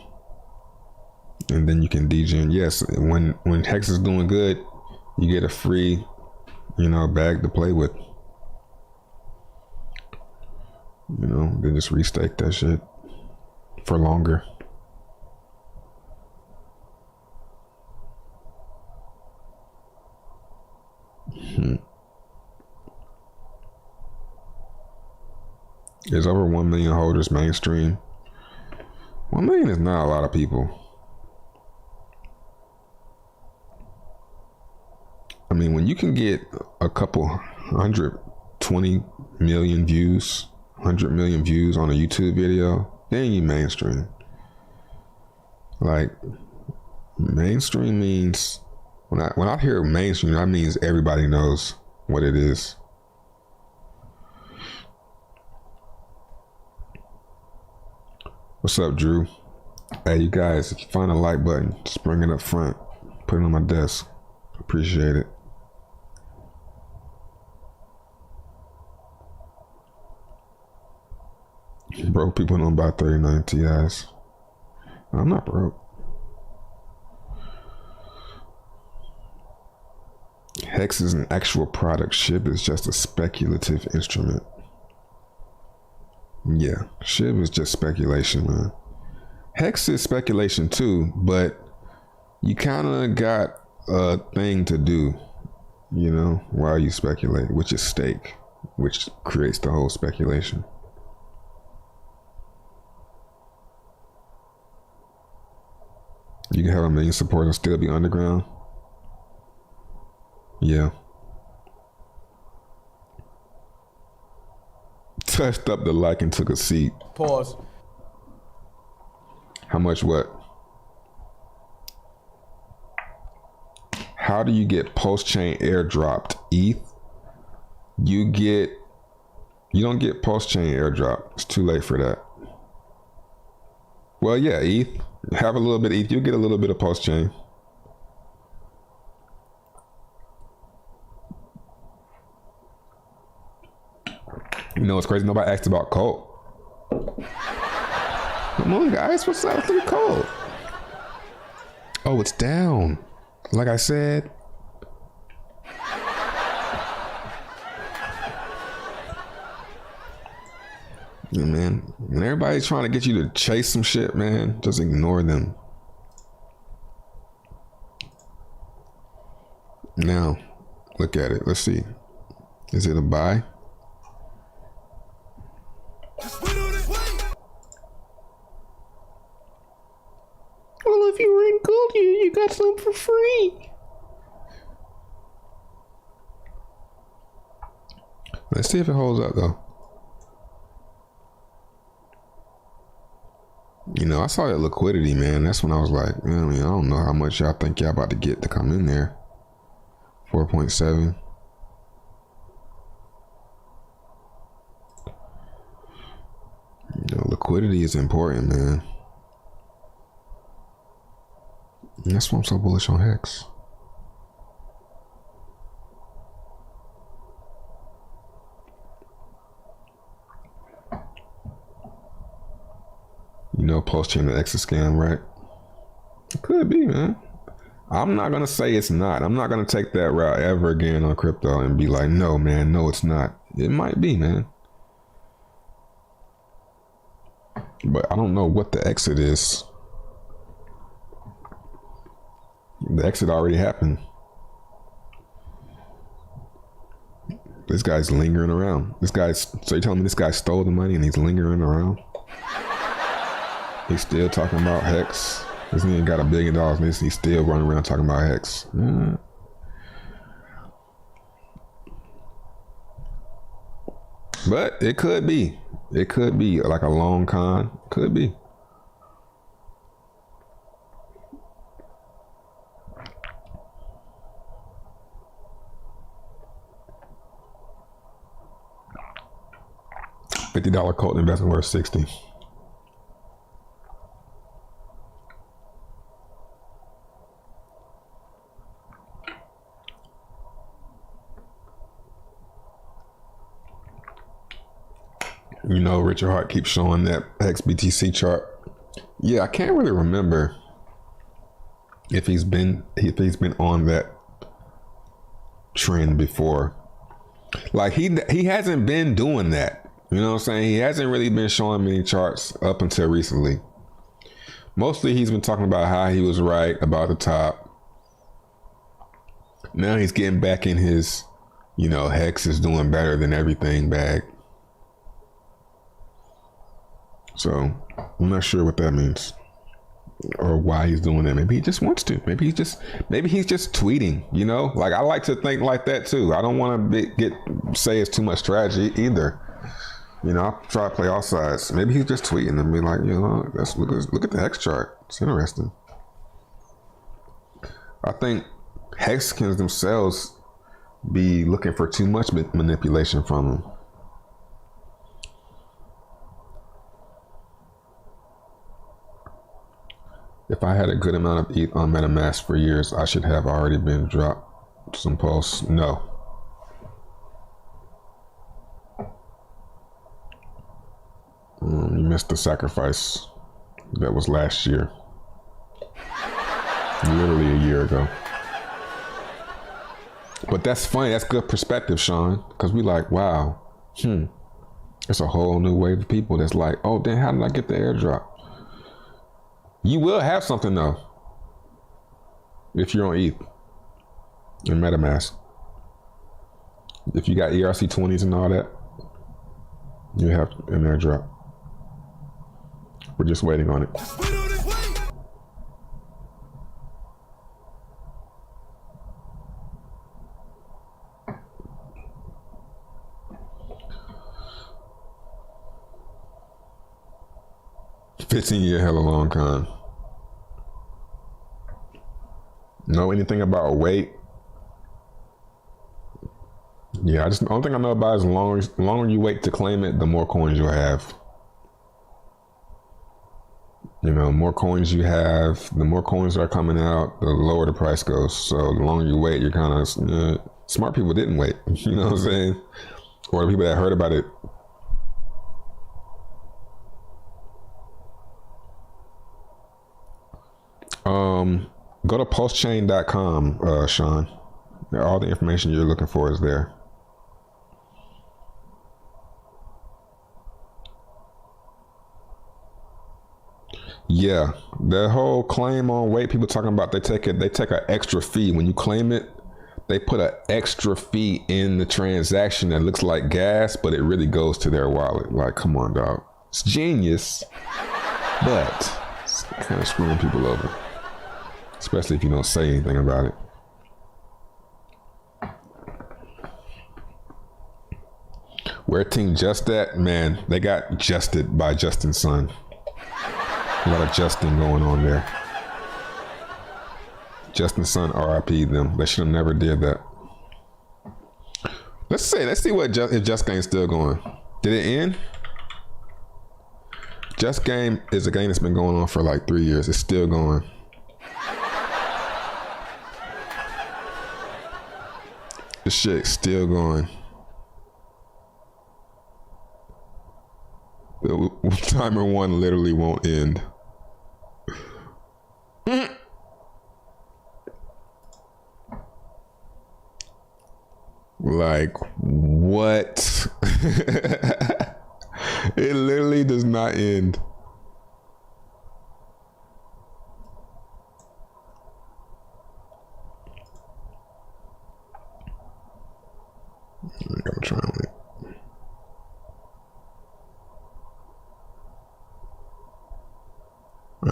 and then you can degen. Yes, when Hex is doing good, you get a free, you know, bag to play with. You know, then just restake that shit for longer. Is over 1 million holders mainstream? 1 million is not a lot of people. I mean, when you can get a couple 120 million views, 100 million views on a YouTube video, then you mainstream. Like, mainstream means, when I hear mainstream, that means everybody knows what it is. What's up, Drew? Hey, you guys, if you find a like button, just bring it up front. Put it on my desk. Appreciate it. Broke people don't buy 39 Ti's. I'm not broke. Hex is an actual product. SHIB is just a speculative instrument. Yeah, SHIB is just speculation, man. Hex is speculation too, but you kind of got a thing to do, you know, while you speculate, which is stake, which creates the whole speculation. You can have 1 million supporters and still be underground. Yeah. Touched up the like and took a seat.
Pause.
How much what? How do you get PulseChain airdropped? ETH? You don't get PulseChain airdrop. It's too late for that. Well, yeah, ETH. Have a little bit of ETH. You'll get a little bit of PulseChain. You know, it's crazy. Nobody asked about Colt. Come on, guys. What's up? Look at Colt. Oh, it's down. Like I said. Yeah, man. When everybody's trying to get you to chase some shit, man, just ignore them. Now, look at it. Let's see. Is it a buy? Well, if you were in gold, you got some for free. Let's see if it holds up, though. You know, I saw that liquidity, man. That's when I was like, I mean, I don't know how much y'all think y'all about to get to come in there. 4.7. You know, liquidity is important, man. And that's why I'm so bullish on Hex. You know, PulseChain the exit scam, right? It could be, man. I'm not gonna say it's not. I'm not gonna take that route ever again on crypto and be like, no, man, no, it's not. It might be, man. But I don't know what the exit is. The exit already happened. This guy's lingering around. So you're telling me this guy stole the money and he's lingering around? He's still talking about Hex. This nigga got $1 billion and he's still running around talking about Hex. But it could be. It could be like a long con. Could be. $50 Colt investment worth 60. You know, Richard Hart keeps showing that XBTC chart. Yeah, I can't really remember if he's been on that trend before. Like he hasn't been doing that. You know what I'm saying? He hasn't really been showing many charts up until recently. Mostly he's been talking about how he was right about the top. Now he's getting back in his, you know, Hex is doing better than everything bag. So I'm not sure what that means or why he's doing that. Maybe he just wants to. Maybe he's just tweeting, you know? Like I like to think like that too. I don't want to say it's too much strategy either. You know, I try to play all sides. Maybe he's just tweeting and be like, you know, let's look at the Hex chart. It's interesting. I think Hexicans themselves be looking for too much manipulation from them. If I had a good amount of ETH on MetaMask for years, I should have already been dropped some Pulse. No. You missed the sacrifice. That was last year. Literally a year ago. But that's funny. That's good perspective, Sean. Because we like, wow. It's a whole new wave of people that's like, oh, then how did I get the airdrop? You will have something though, if you're on ETH and MetaMask. If you got ERC20s and all that, you have an airdrop. We're just waiting on it. $15-year hella long con. Know anything about weight? Yeah, the only thing I know about is the longer you wait to claim it, the more coins you'll have. You know, more coins you have, the more coins that are coming out, the lower the price goes. So the longer you wait, you're kind of smart people didn't wait. You know what I'm saying? Or the people that heard about it Go to PulseChain.com, Sean. All the information you're looking for is there. Yeah, the whole claim on weight, people talking about they take an extra fee when you claim it. They put an extra fee in the transaction that looks like gas, but it really goes to their wallet. Like, come on, dog. It's genius, but it's kind of screwing people over, especially if you don't say anything about it. Where Team Just at? Man, they got justed by Justin's son. A lot of justing going on there. Justin's son RIP'd them. They should have never did that. Let's see what if Just Game's still going. Did it end? Just Game is a game that's been going on for like 3 years. It's still going. This shit's still going. The timer 1 literally won't end. Like, what? It literally does not end. I gotta try it.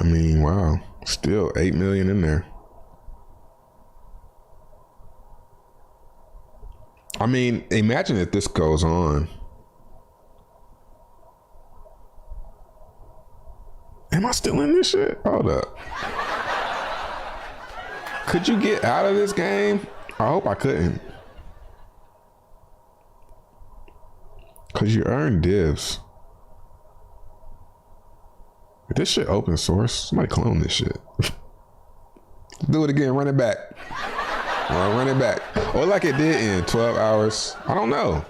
I mean, wow. Still 8 million in there. I mean, imagine if this goes on. Am I still in this shit? Hold up. Could you get out of this game? I hope I couldn't. Cause you earn divs. If this shit open source, somebody clone this shit. Do it again, run it back. I'll run it back. Or like it did in 12 hours. I don't know.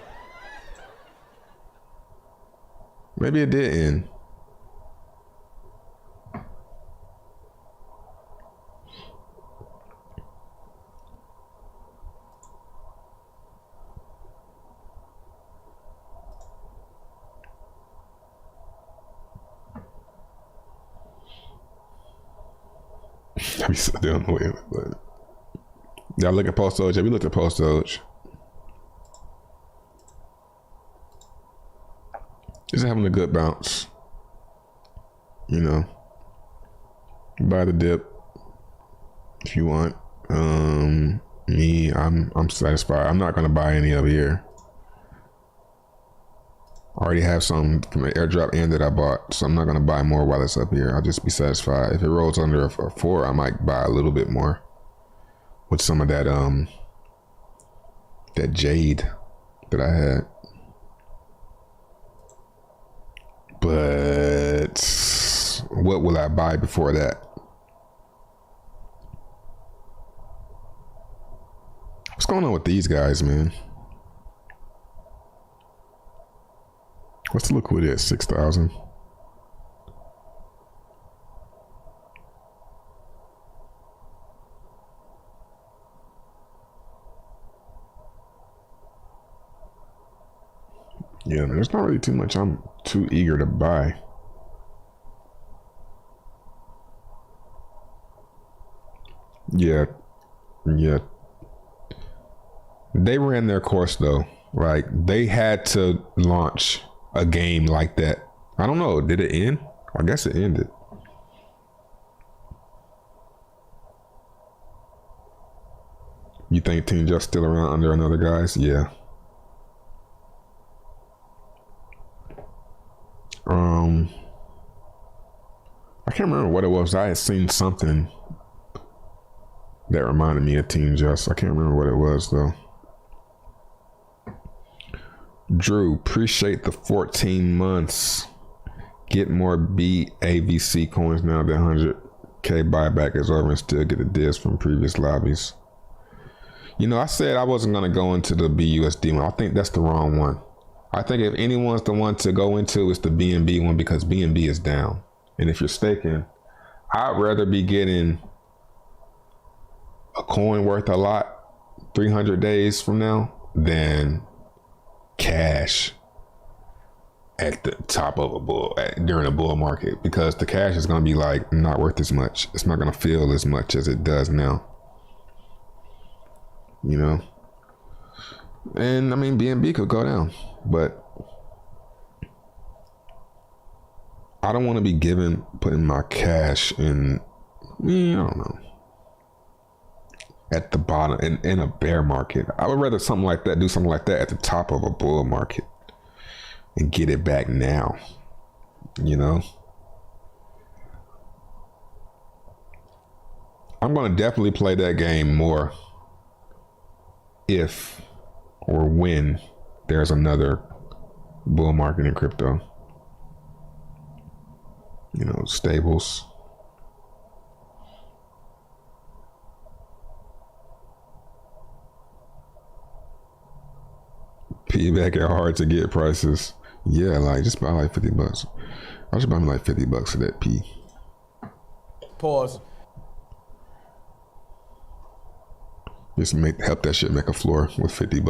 Maybe it did end. I be still on the way, but y'all look at Post Doge. Yeah, we looked at Post Doge. Just having a good bounce. You know, buy the dip if you want. Me, I'm satisfied. I'm not gonna buy any over here. I already have some from the airdrop and that I bought, so I'm not gonna buy more while it's up here. I'll just be satisfied. If it rolls under a 4, I might buy a little bit more with some of that that jade that I had. But what will I buy before that? What's going on with these guys, man? What's the liquidity at 6,000? Yeah, man, there's not really too much I'm too eager to buy. Yeah. They ran their course though. Like, they had to launch a game like that. I don't know. Did it end? I guess it ended. You think Team Just still around under another guys? Yeah. I can't remember what it was. I had seen something that reminded me of Team Just. I can't remember what it was though. Drew, appreciate the 14 months. Get more BAVC coins now that 100K buyback is over and still get the divs from previous lobbies. You know, I said I wasn't going to go into the BUSD one. I think that's the wrong one. I think if anyone's the one to go into, it's the BNB one because BNB is down. And if you're staking, I'd rather be getting coin worth a lot 300 days from now than cash at the top of a bull during a bull market, because the cash is going to be like not worth as much. It's not going to feel as much as it does now, you know. And I mean, BNB could go down, but I don't want to be putting my cash in, I don't know, at the bottom in a bear market. I would rather do something like that at the top of a bull market and get it back now, you know. I'm going to definitely play that game more if or when there's another bull market in crypto. You know, stables. Payback at hard to get prices. Yeah, like just buy like $50. I should buy me like $50 for that P.
Pause.
Just help that shit make a floor with $50.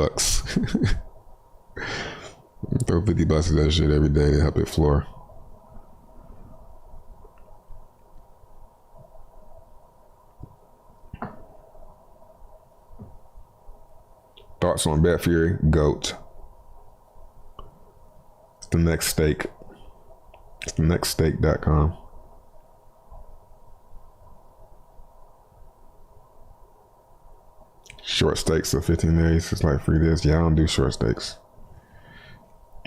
Throw $50 at that shit every day to help it floor. Thoughts on Bet Fury? GOAT. It's the next stake. It's the next stake.com. Short stakes of 15 days. It's like free this. Yeah, I don't do short stakes.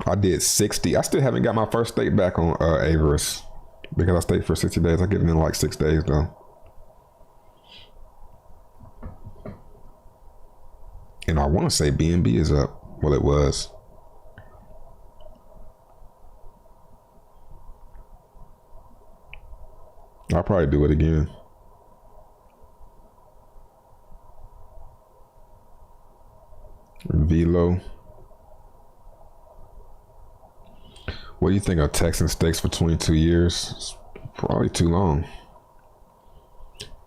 I did 60. I still haven't got my first stake back on Avarice because I staked for 60 days. I get it in like 6 days though. And I want to say BNB is up. Well, it was. I'll probably do it again. Velo. What do you think of Texan stakes for 22 years? It's probably too long.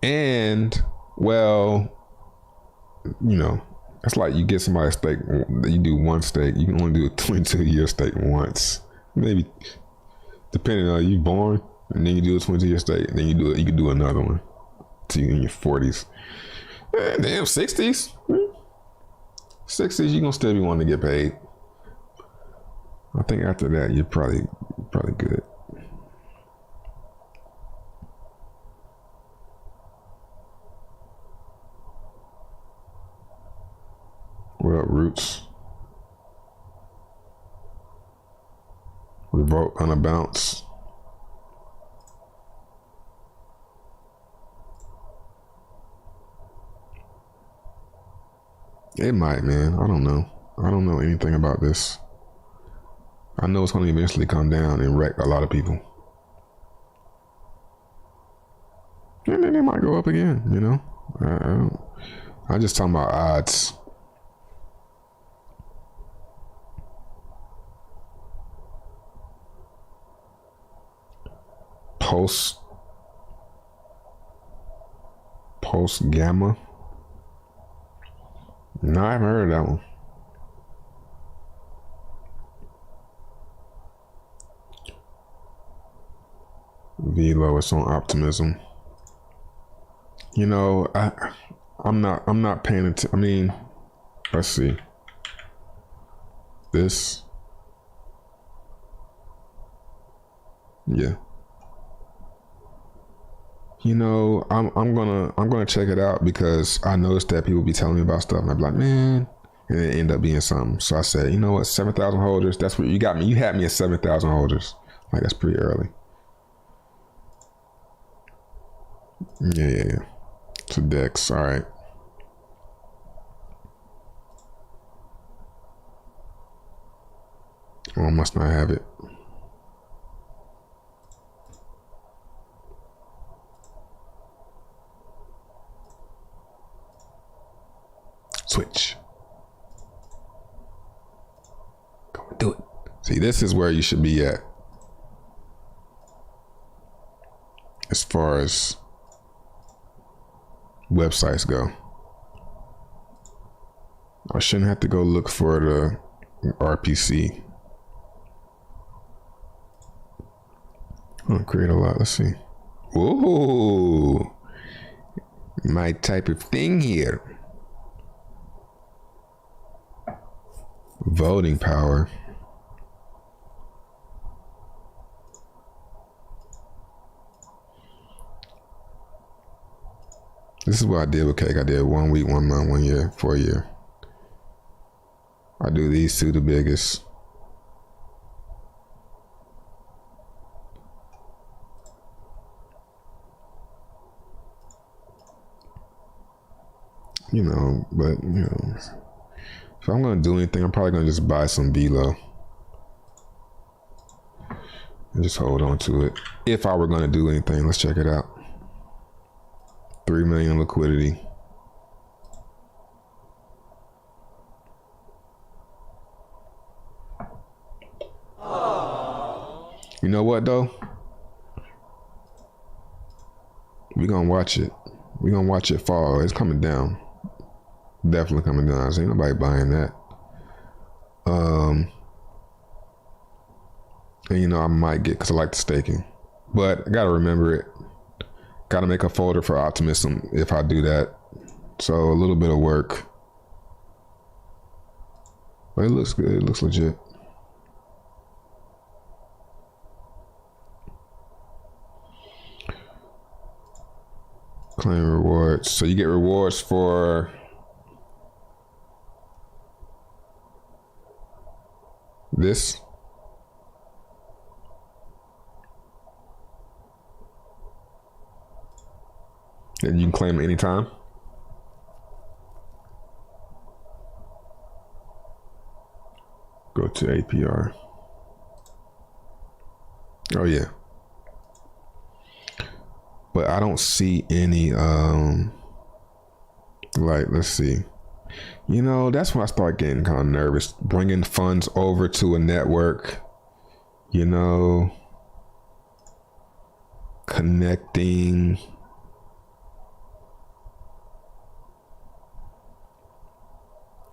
And, well, you know, it's like you get somebody a stake, you do one stake, you can only do a 22-year stake once. Maybe, depending on you born, and then you do a 22-year stake, and then you can do another one till you're in your 40s. Damn, 60s? 60s, you're gonna still be wanting to get paid. I think after that, you're probably good. What up, Roots? Revolt on a bounce. It might, man. I don't know. I don't know anything about this. I know it's going to eventually come down and wreck a lot of people. And then it might go up again, you know? I'm just talking about odds. Pulse Gamma. No, I haven't heard of that one. Velo, it's on optimism. You know, I'm not paying attention. I mean, let's see. This. Yeah. You know, I'm gonna check it out because I noticed that people be telling me about stuff and I'm like, man, and it end up being something. So I said, you know what, 7,000 holders. That's what you got me. You had me at 7,000 holders. Like, that's pretty early. Yeah. To Dex, all right. Oh, I must not have it. Switch. Go and do it. See, this is where you should be at. As far as websites go. I shouldn't have to go look for the RPC. I'll create a lot. Let's see. Whoa, my type of thing here. Voting power. This is what I did with Cake. I did 1 week, 1 month, 1 year, 4 year. I do these two the biggest. You know, but you know, if I'm gonna do anything, I'm probably gonna just buy some BLO and just hold on to it. If I were gonna do anything, let's check it out. 3 million liquidity. You know what though? We gonna watch it. We gonna watch it fall. It's coming down. Definitely coming down. So ain't nobody buying that. And you know I might get, because I like the staking, but I gotta remember it. Gotta make a folder for optimism if I do that. So a little bit of work, but it looks good. It looks legit. Claim rewards. So you get rewards for this. And you can claim it anytime. Go to APR. Oh yeah. But I don't see any like, let's see. You know, that's when I start getting kind of nervous. Bringing funds over to a network, you know, connecting.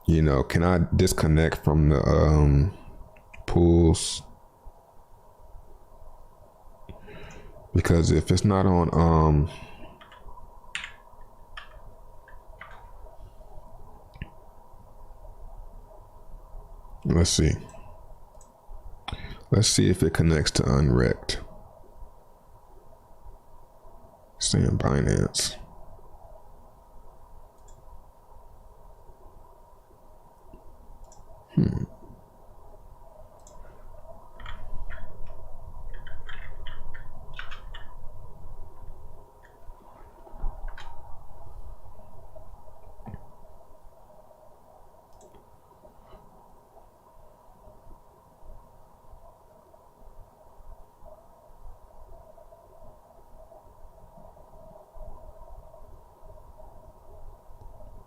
You know, can I disconnect from the pools? Because if it's not on let's see. Let's see if it connects to unrect. Saying Binance.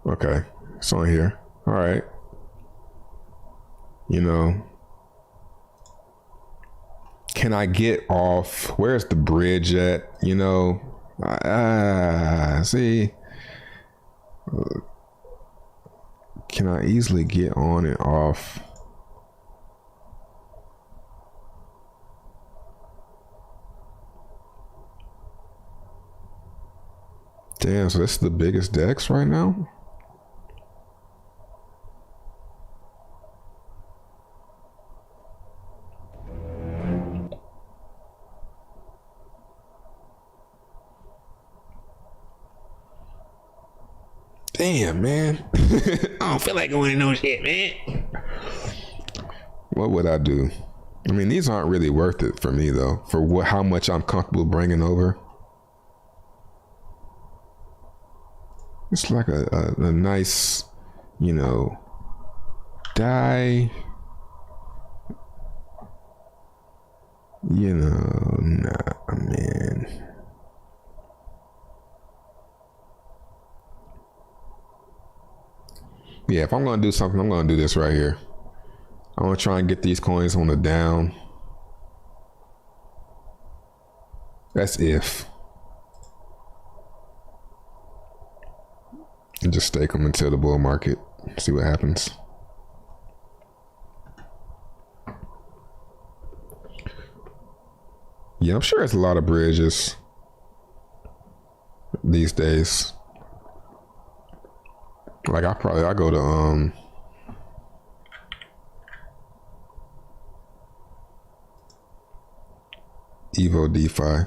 Okay, it's on here. All right. You know, can I get off? Where's the bridge at? You know, see, can I easily get on and off? Damn, so this is the biggest DEX right now? Damn, man. I don't feel like going in no shit, man. What would I do? I mean, these aren't really worth it for me, though. For what, how much I'm comfortable bringing over. It's like a nice, you know, die. You know, nah, man. Yeah, if I'm gonna do something, I'm gonna do this right here. I'm gonna try and get these coins on the down. That's if. And just stake them until the bull market. See what happens. Yeah, I'm sure it's a lot of bridges these days. Like I go to Evo DeFi.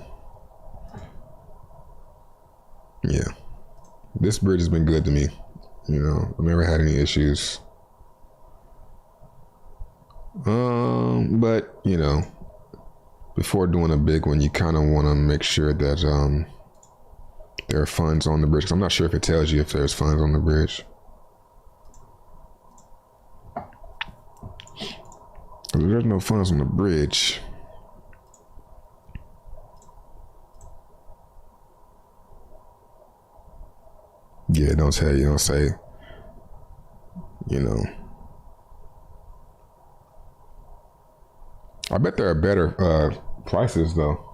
Yeah, this bridge has been good to me. You know, I've never had any issues. But you know, before doing a big one, you kind of want to make sure that there are funds on the bridge. 'Cause I'm not sure if it tells you if there's funds on the bridge. If there's no funds on the bridge, yeah, don't tell you, don't say, you know. I bet there are better prices though.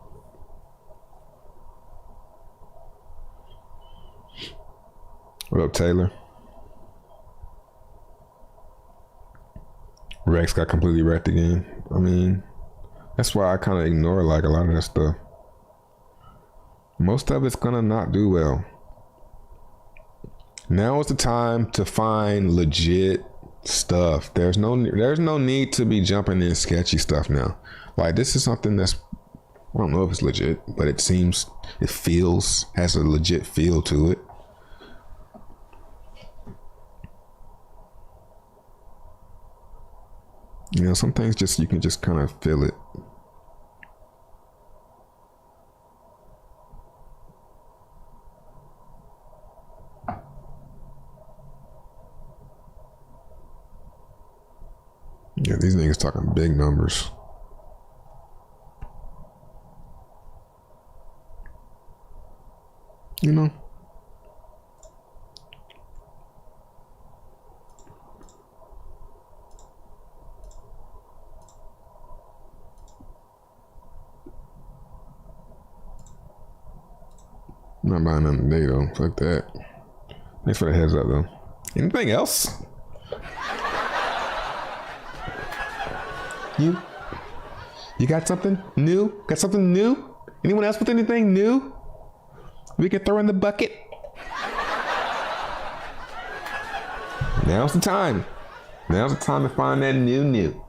What up, Taylor? Rex got completely wrecked again. I mean, that's why I kind of ignore like a lot of that stuff. Most of it's gonna not do well. Now is the time to find legit stuff. There's no need to be jumping in sketchy stuff now. Like this is something that's, I don't know if it's legit, but it has a legit feel to it. You know, some things you can just kind of feel it. Yeah, these niggas talking big numbers. You know? I'm not buying nothing today though. Fuck that. Thanks for the heads up though. Anything else? You got something new? Got something new? Anyone else with anything new we can throw in the bucket? Now's the time. Now's the time to find that new.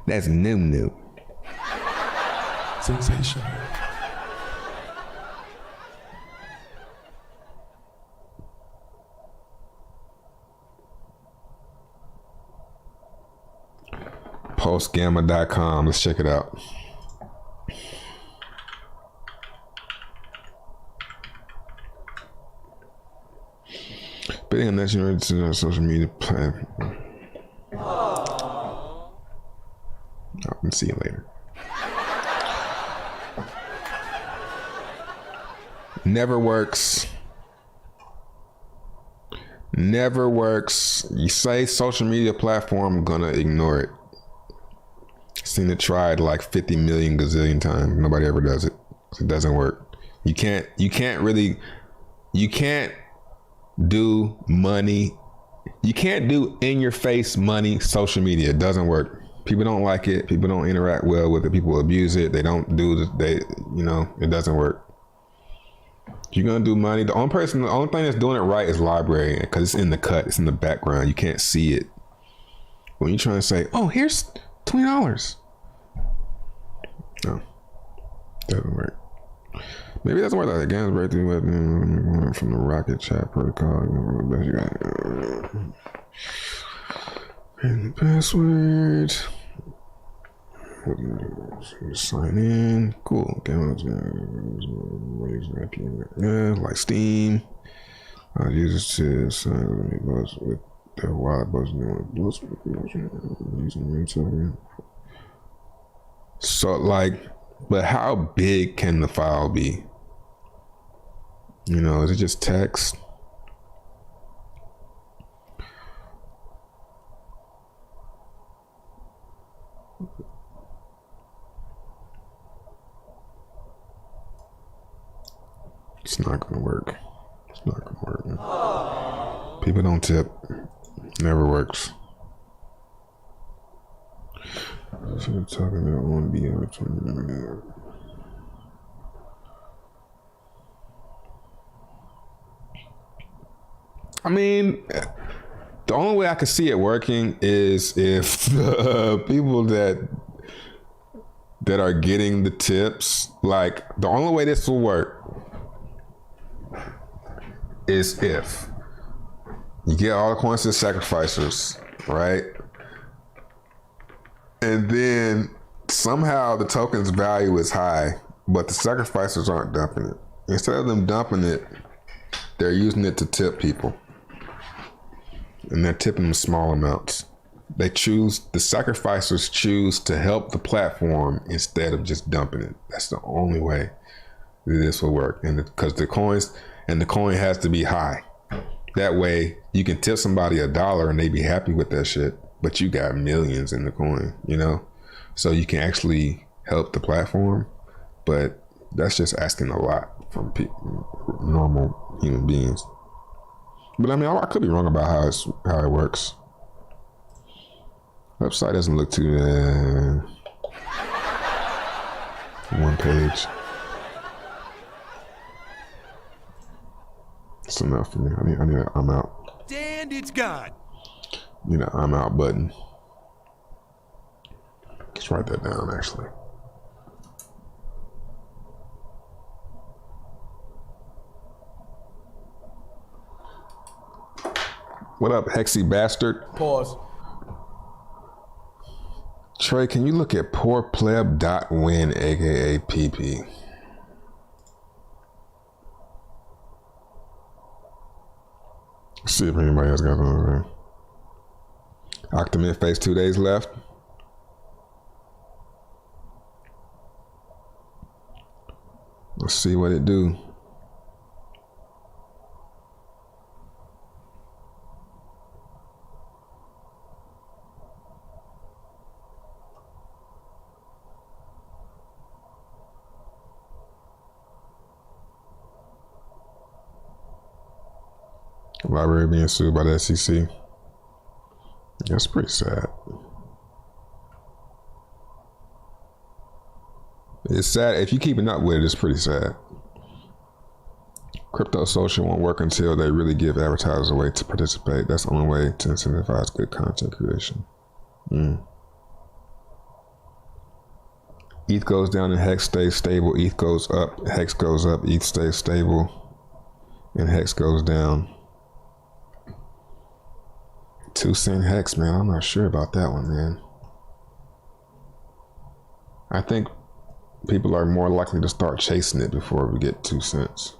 That's new.
Sensational.
PulseGamma.com. Let's check it out. Bidding on national social media platform. I'll see you later. Never works. Never works. You say social media platform, I'm gonna ignore it. Seen it tried like 50 million gazillion times. Nobody ever does it. It doesn't work. You can't do money. You can't do in your face money social media. It doesn't work. People don't like it. People don't interact well with it. People abuse it. They don't do it doesn't work. If you're gonna do money, the only thing that's doing it right is library, because it's in the cut, it's in the background. You can't see it. When you're trying to say, oh, here's $20. No, doesn't work. Maybe it doesn't work like that. Games breakthrough from the Rocket Chat protocol. And the password. Sign in. Cool. Yeah, like Steam. Users to sign with their wallet using. So like, but how big can the file be? You know, is it just text? It's not gonna work. It's not gonna work. People don't tip. Never works. So we're talking about one be over 20. I mean, the only way I could see it working is if the people that are getting the tips, like the only way this will work is if you get all the coins to the sacrificers, right? And then somehow the token's value is high, but the sacrificers aren't dumping it. Instead of them dumping it, they're using it to tip people. And they're tipping them small amounts. The sacrificers choose to help the platform instead of just dumping it. That's the only way that this will work. And because the coin has to be high. That way you can tip somebody $1 and they be happy with that shit, but you got millions in the coin, you know? So you can actually help the platform, but that's just asking a lot from people, normal human beings. But I mean, I could be wrong about how it works. Website doesn't look too one page. It's enough for me. I need an I'm out.
And it's gone.
Need an I'm out button. Let's write that down actually. What up, Hexy bastard?
Pause.
Trey, can you look at poorpleb.win, aka PP? See if anybody else got something there. Octomint face 2 days left. Let's see what it do. Library being sued by the SEC. That's pretty sad. It's sad. If you're keeping up with it, it's pretty sad. Crypto social won't work until they really give advertisers a way to participate. That's the only way to incentivize good content creation. ETH goes down and Hex stays stable. ETH goes up, Hex goes up, ETH stays stable, and Hex goes down. 2-cent Hex, man. I'm not sure about that one, man. I think people are more likely to start chasing it before we get 2 cents.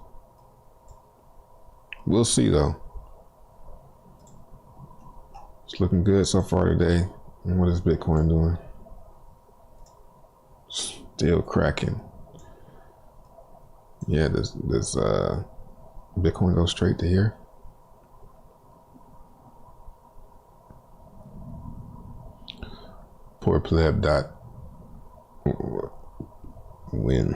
We'll see though. It's looking good so far today. And what is Bitcoin doing? Still cracking. Yeah, does Bitcoin go straight to here? Poor pleb dot win.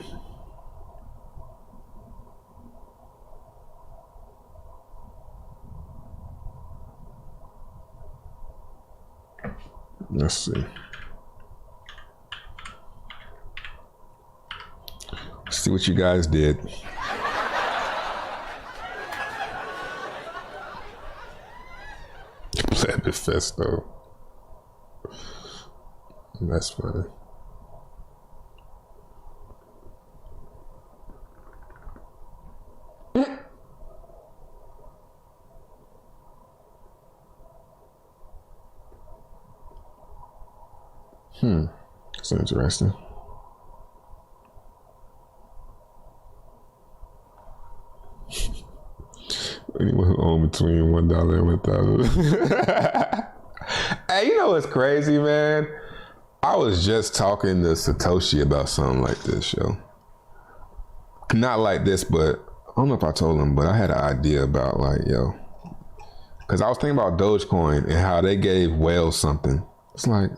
Let's see. Let's see what you guys did. Pleb Festo. That's funny. That's interesting. Anyone who owns between $1 and 1,000. Hey, you know what's crazy, man? I was just talking to Satoshi about something like this, yo. Not like this, but I don't know if I told him, but I had an idea about like, yo. Because I was thinking about Dogecoin and how they gave whales something. It's like,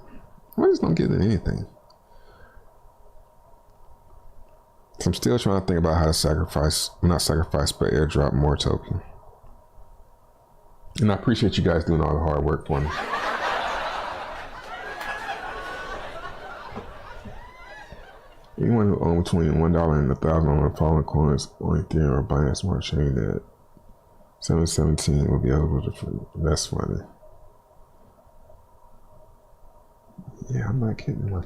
why just don't give them anything? So I'm still trying to think about how to not sacrifice, but airdrop more token. And I appreciate you guys doing all the hard work for me. Anyone who owns between $1 and $1,000 on the following coins on Ethereum or Binance Smart Chain at 717 will be eligible to. That's funny. Yeah, I'm not getting an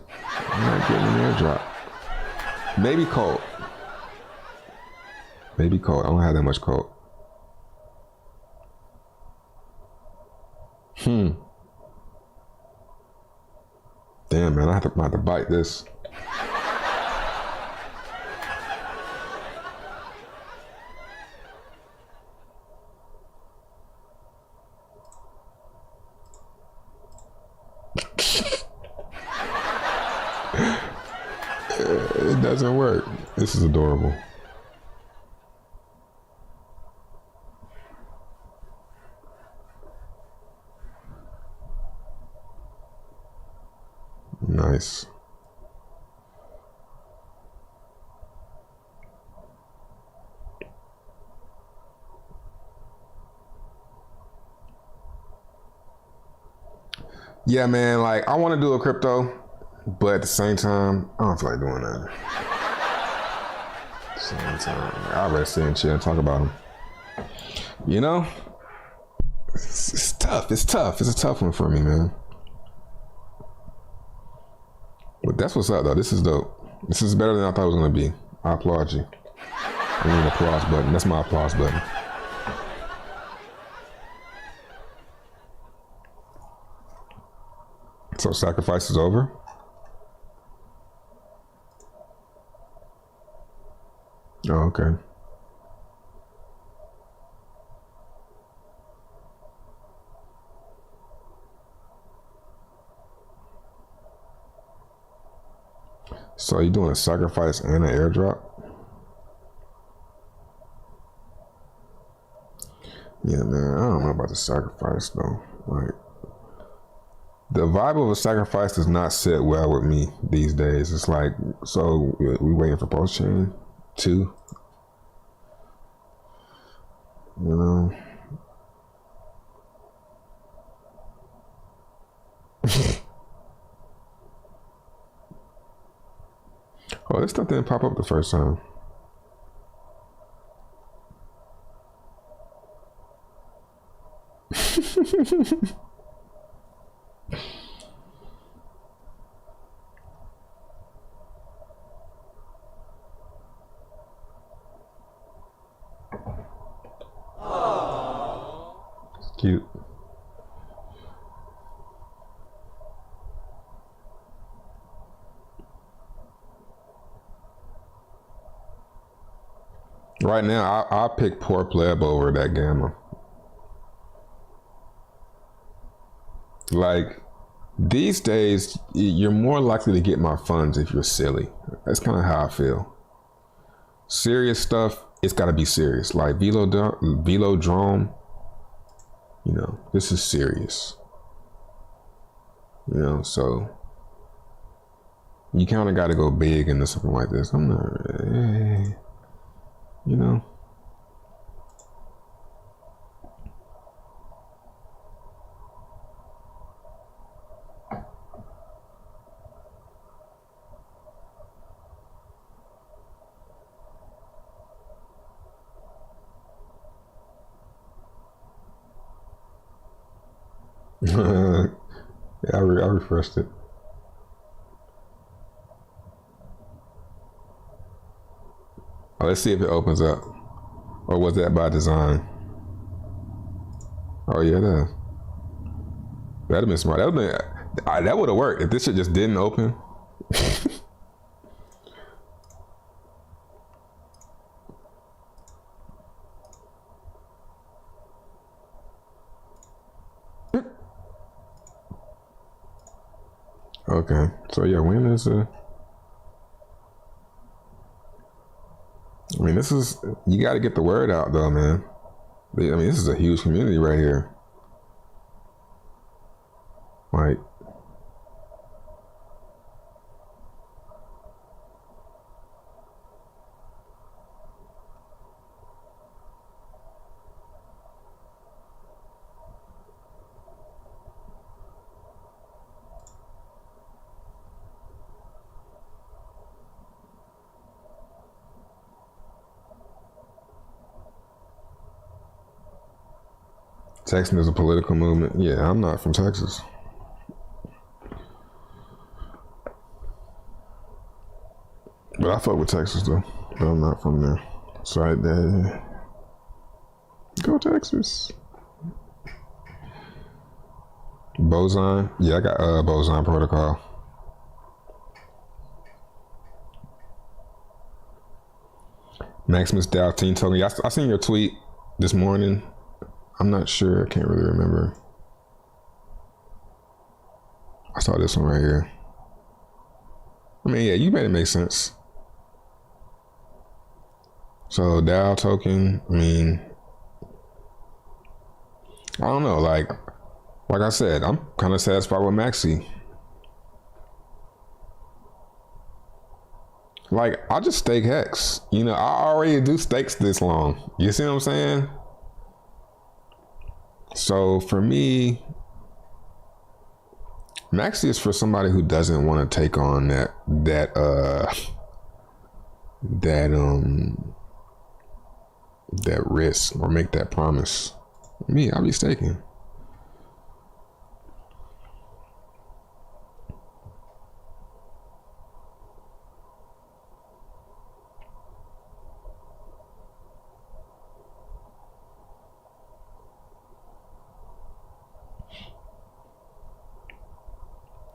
airdrop. Maybe cold. Maybe cold. I don't have that much cold. Damn, man, I have to bite this. It doesn't work. This is adorable. Nice. Yeah, man, like I want to do a crypto, but at the same time, I don't feel like doing that. At the same time, I'd rather sit and chill and talk about them. You know? It's tough. It's tough. It's a tough one for me, man. But that's what's up, though. This is dope. This is better than I thought it was going to be. I applaud you. I need an applause button. That's my applause button. So sacrifice is over? Oh, okay. So you doing a sacrifice and an airdrop? Yeah, man, I don't know about the sacrifice though. Like, the vibe of a sacrifice does not sit well with me these days. It's like, so we waiting for PulseChain 2? You know? Oh, this stuff didn't pop up the first time. It's cute. Right now, I'll pick poor pleb over that gamma. Like, these days, you're more likely to get my funds if you're silly. That's kind of how I feel. Serious stuff, it's got to be serious. Like Velodrome, you know, this is serious. You know, so you kind of got to go big into something like this. I'm not, you know. Yeah, I refreshed it. Oh, let's see if it opens up. Or was that by design? Oh yeah, that'd have been smart. That would have worked if this shit just didn't open. Okay, so yeah, when is it? I mean, this is, you got to get the word out though, man. I mean, this is a huge community right here. Like, Texas is a political movement. Yeah, I'm not from Texas. But I fuck with Texas though. But I'm not from there. So right there. Go Texas. Boson. Yeah, I got Boson Protocol. Maximus Dow Team told me. I seen your tweet this morning. I'm not sure. I can't really remember. I saw this one right here. I mean, yeah, you made it make sense. So Dow token, I mean, I don't know. Like I said, I'm kind of satisfied with Maxi. Like, I just stake Hex. You know, I already do stakes this long. You see what I'm saying? So for me, Maxi is for somebody who doesn't want to take on that risk or make that promise. Me, I'll be staking.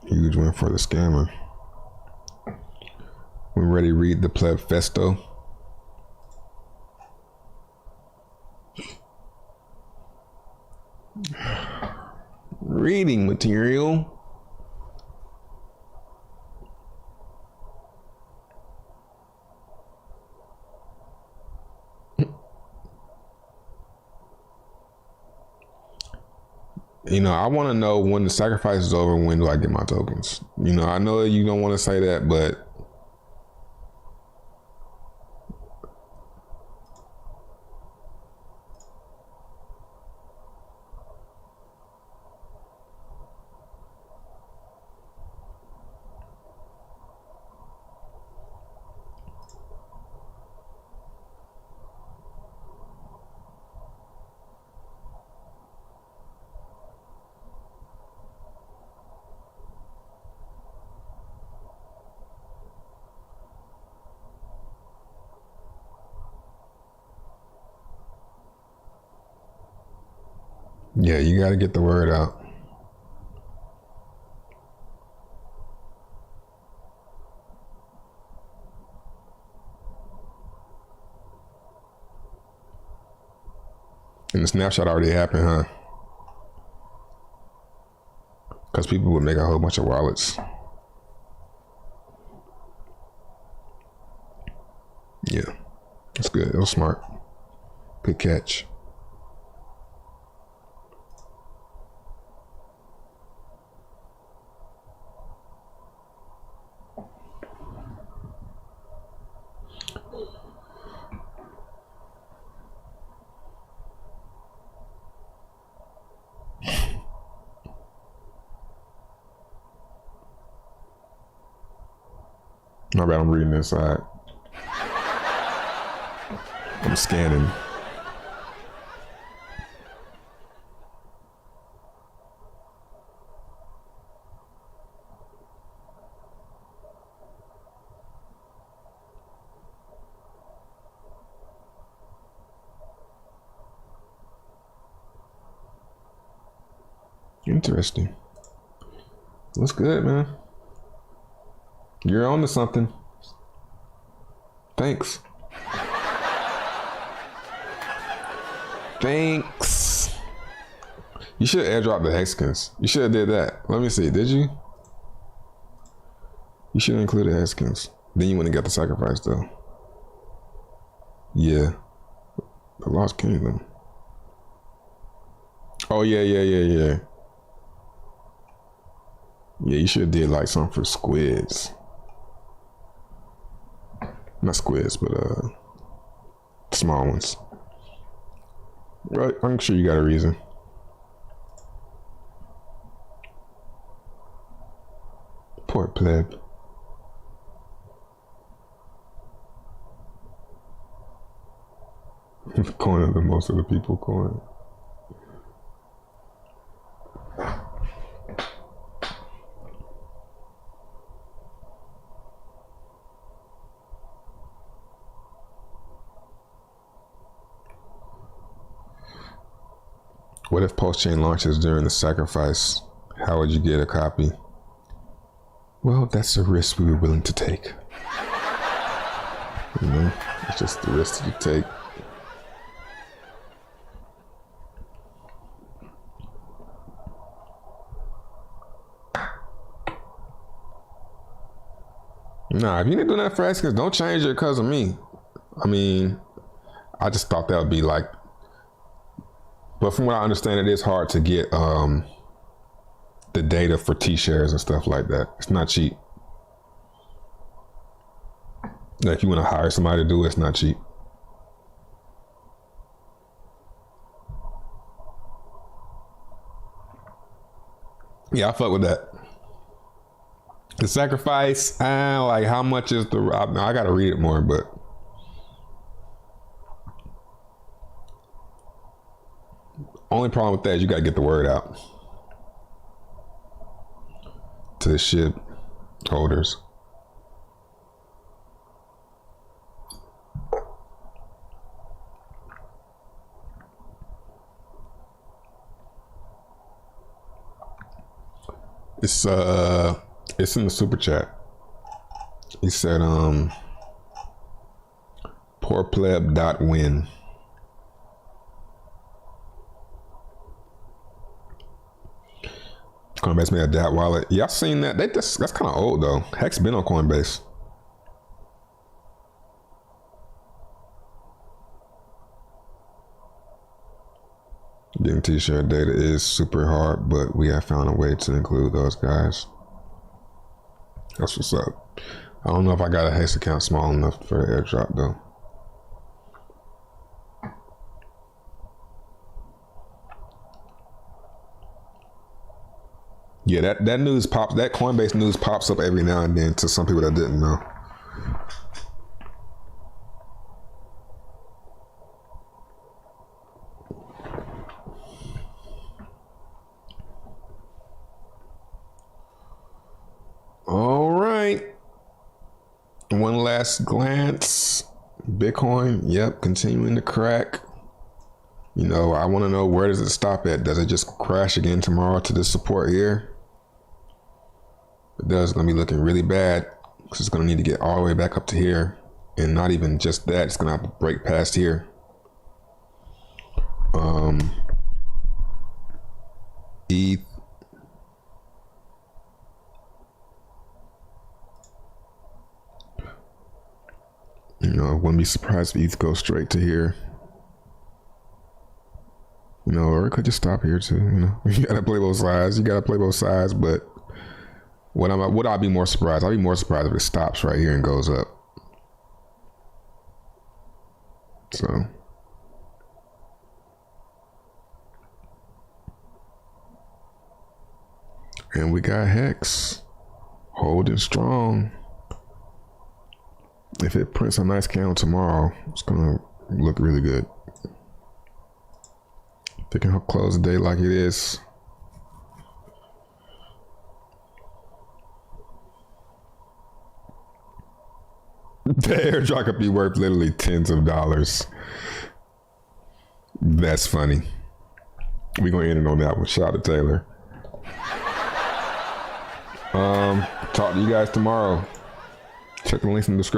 Huge win for the scammer. We ready to read the pleb festo. Reading material. You know, I want to know when the sacrifice is over, when do I get my tokens? You know, I know you don't want to say that, but yeah, you got to get the word out. And the snapshot already happened, huh? Because people would make a whole bunch of wallets. Yeah, that's good. It was smart. Good catch. My bad, I'm reading this side. I'm scanning. Interesting. What's good, man? You're on to something. Thanks. Thanks. You should airdrop the hexagons. You should have did that. Let me see. Did you? You should include the hexagons. Then you wouldn't get the sacrifice though. Yeah. The Lost Kingdom. Oh yeah. Yeah, you should have did like something for squids. Not squids, but small ones. Right, I'm sure you got a reason. Poor pleb. Coin of the most of the people coin. What if PulseChain launches during the sacrifice? How would you get a copy? Well, that's a risk we were willing to take. You know, it's just the risk that you take. Nah, if you didn't do that for Xmas, don't change it because of me. I mean, I just thought that would be like, but from what I understand, it is hard to get the data for T-shares and stuff like that. It's not cheap. Like, you want to hire somebody to do it, it's not cheap. Yeah, I fuck with that. The sacrifice, like how much is the, I gotta read it more, but only problem with that is you gotta get the word out to the SHIB holders. It's in the super chat. He said, poorpleb.win. Coinbase made a DApp wallet. Yeah, I've seen that. That's kind of old though. Heck's been on Coinbase. Getting T-shirt data is super hard, but we have found a way to include those guys. That's what's up. I don't know if I got a Hex account small enough for the airdrop though. Yeah, that news pops, that Coinbase news pops up every now and then to some people that didn't know. All right. One last glance. Bitcoin, yep, continuing to crack. You know, I want to know, where does it stop at? Does it just crash again tomorrow to this support here? If it does, it's going to be looking really bad because it's going to need to get all the way back up to here. And not even just that, it's going to have to break past here. ETH. You know, I wouldn't be surprised if ETH goes straight to here. You know, or it could just stop here too. You know, you gotta play both sides. You gotta play both sides. But would I be more surprised? I'd be more surprised if it stops right here and goes up. So, and we got Hex holding strong. If it prints a nice candle tomorrow, it's gonna look really good. If it can close the day like it is. The airdrop could be worth literally tens of dollars. That's funny. We're gonna end it on that one. Shout out to Taylor. Talk to you guys tomorrow. Check the links in the description.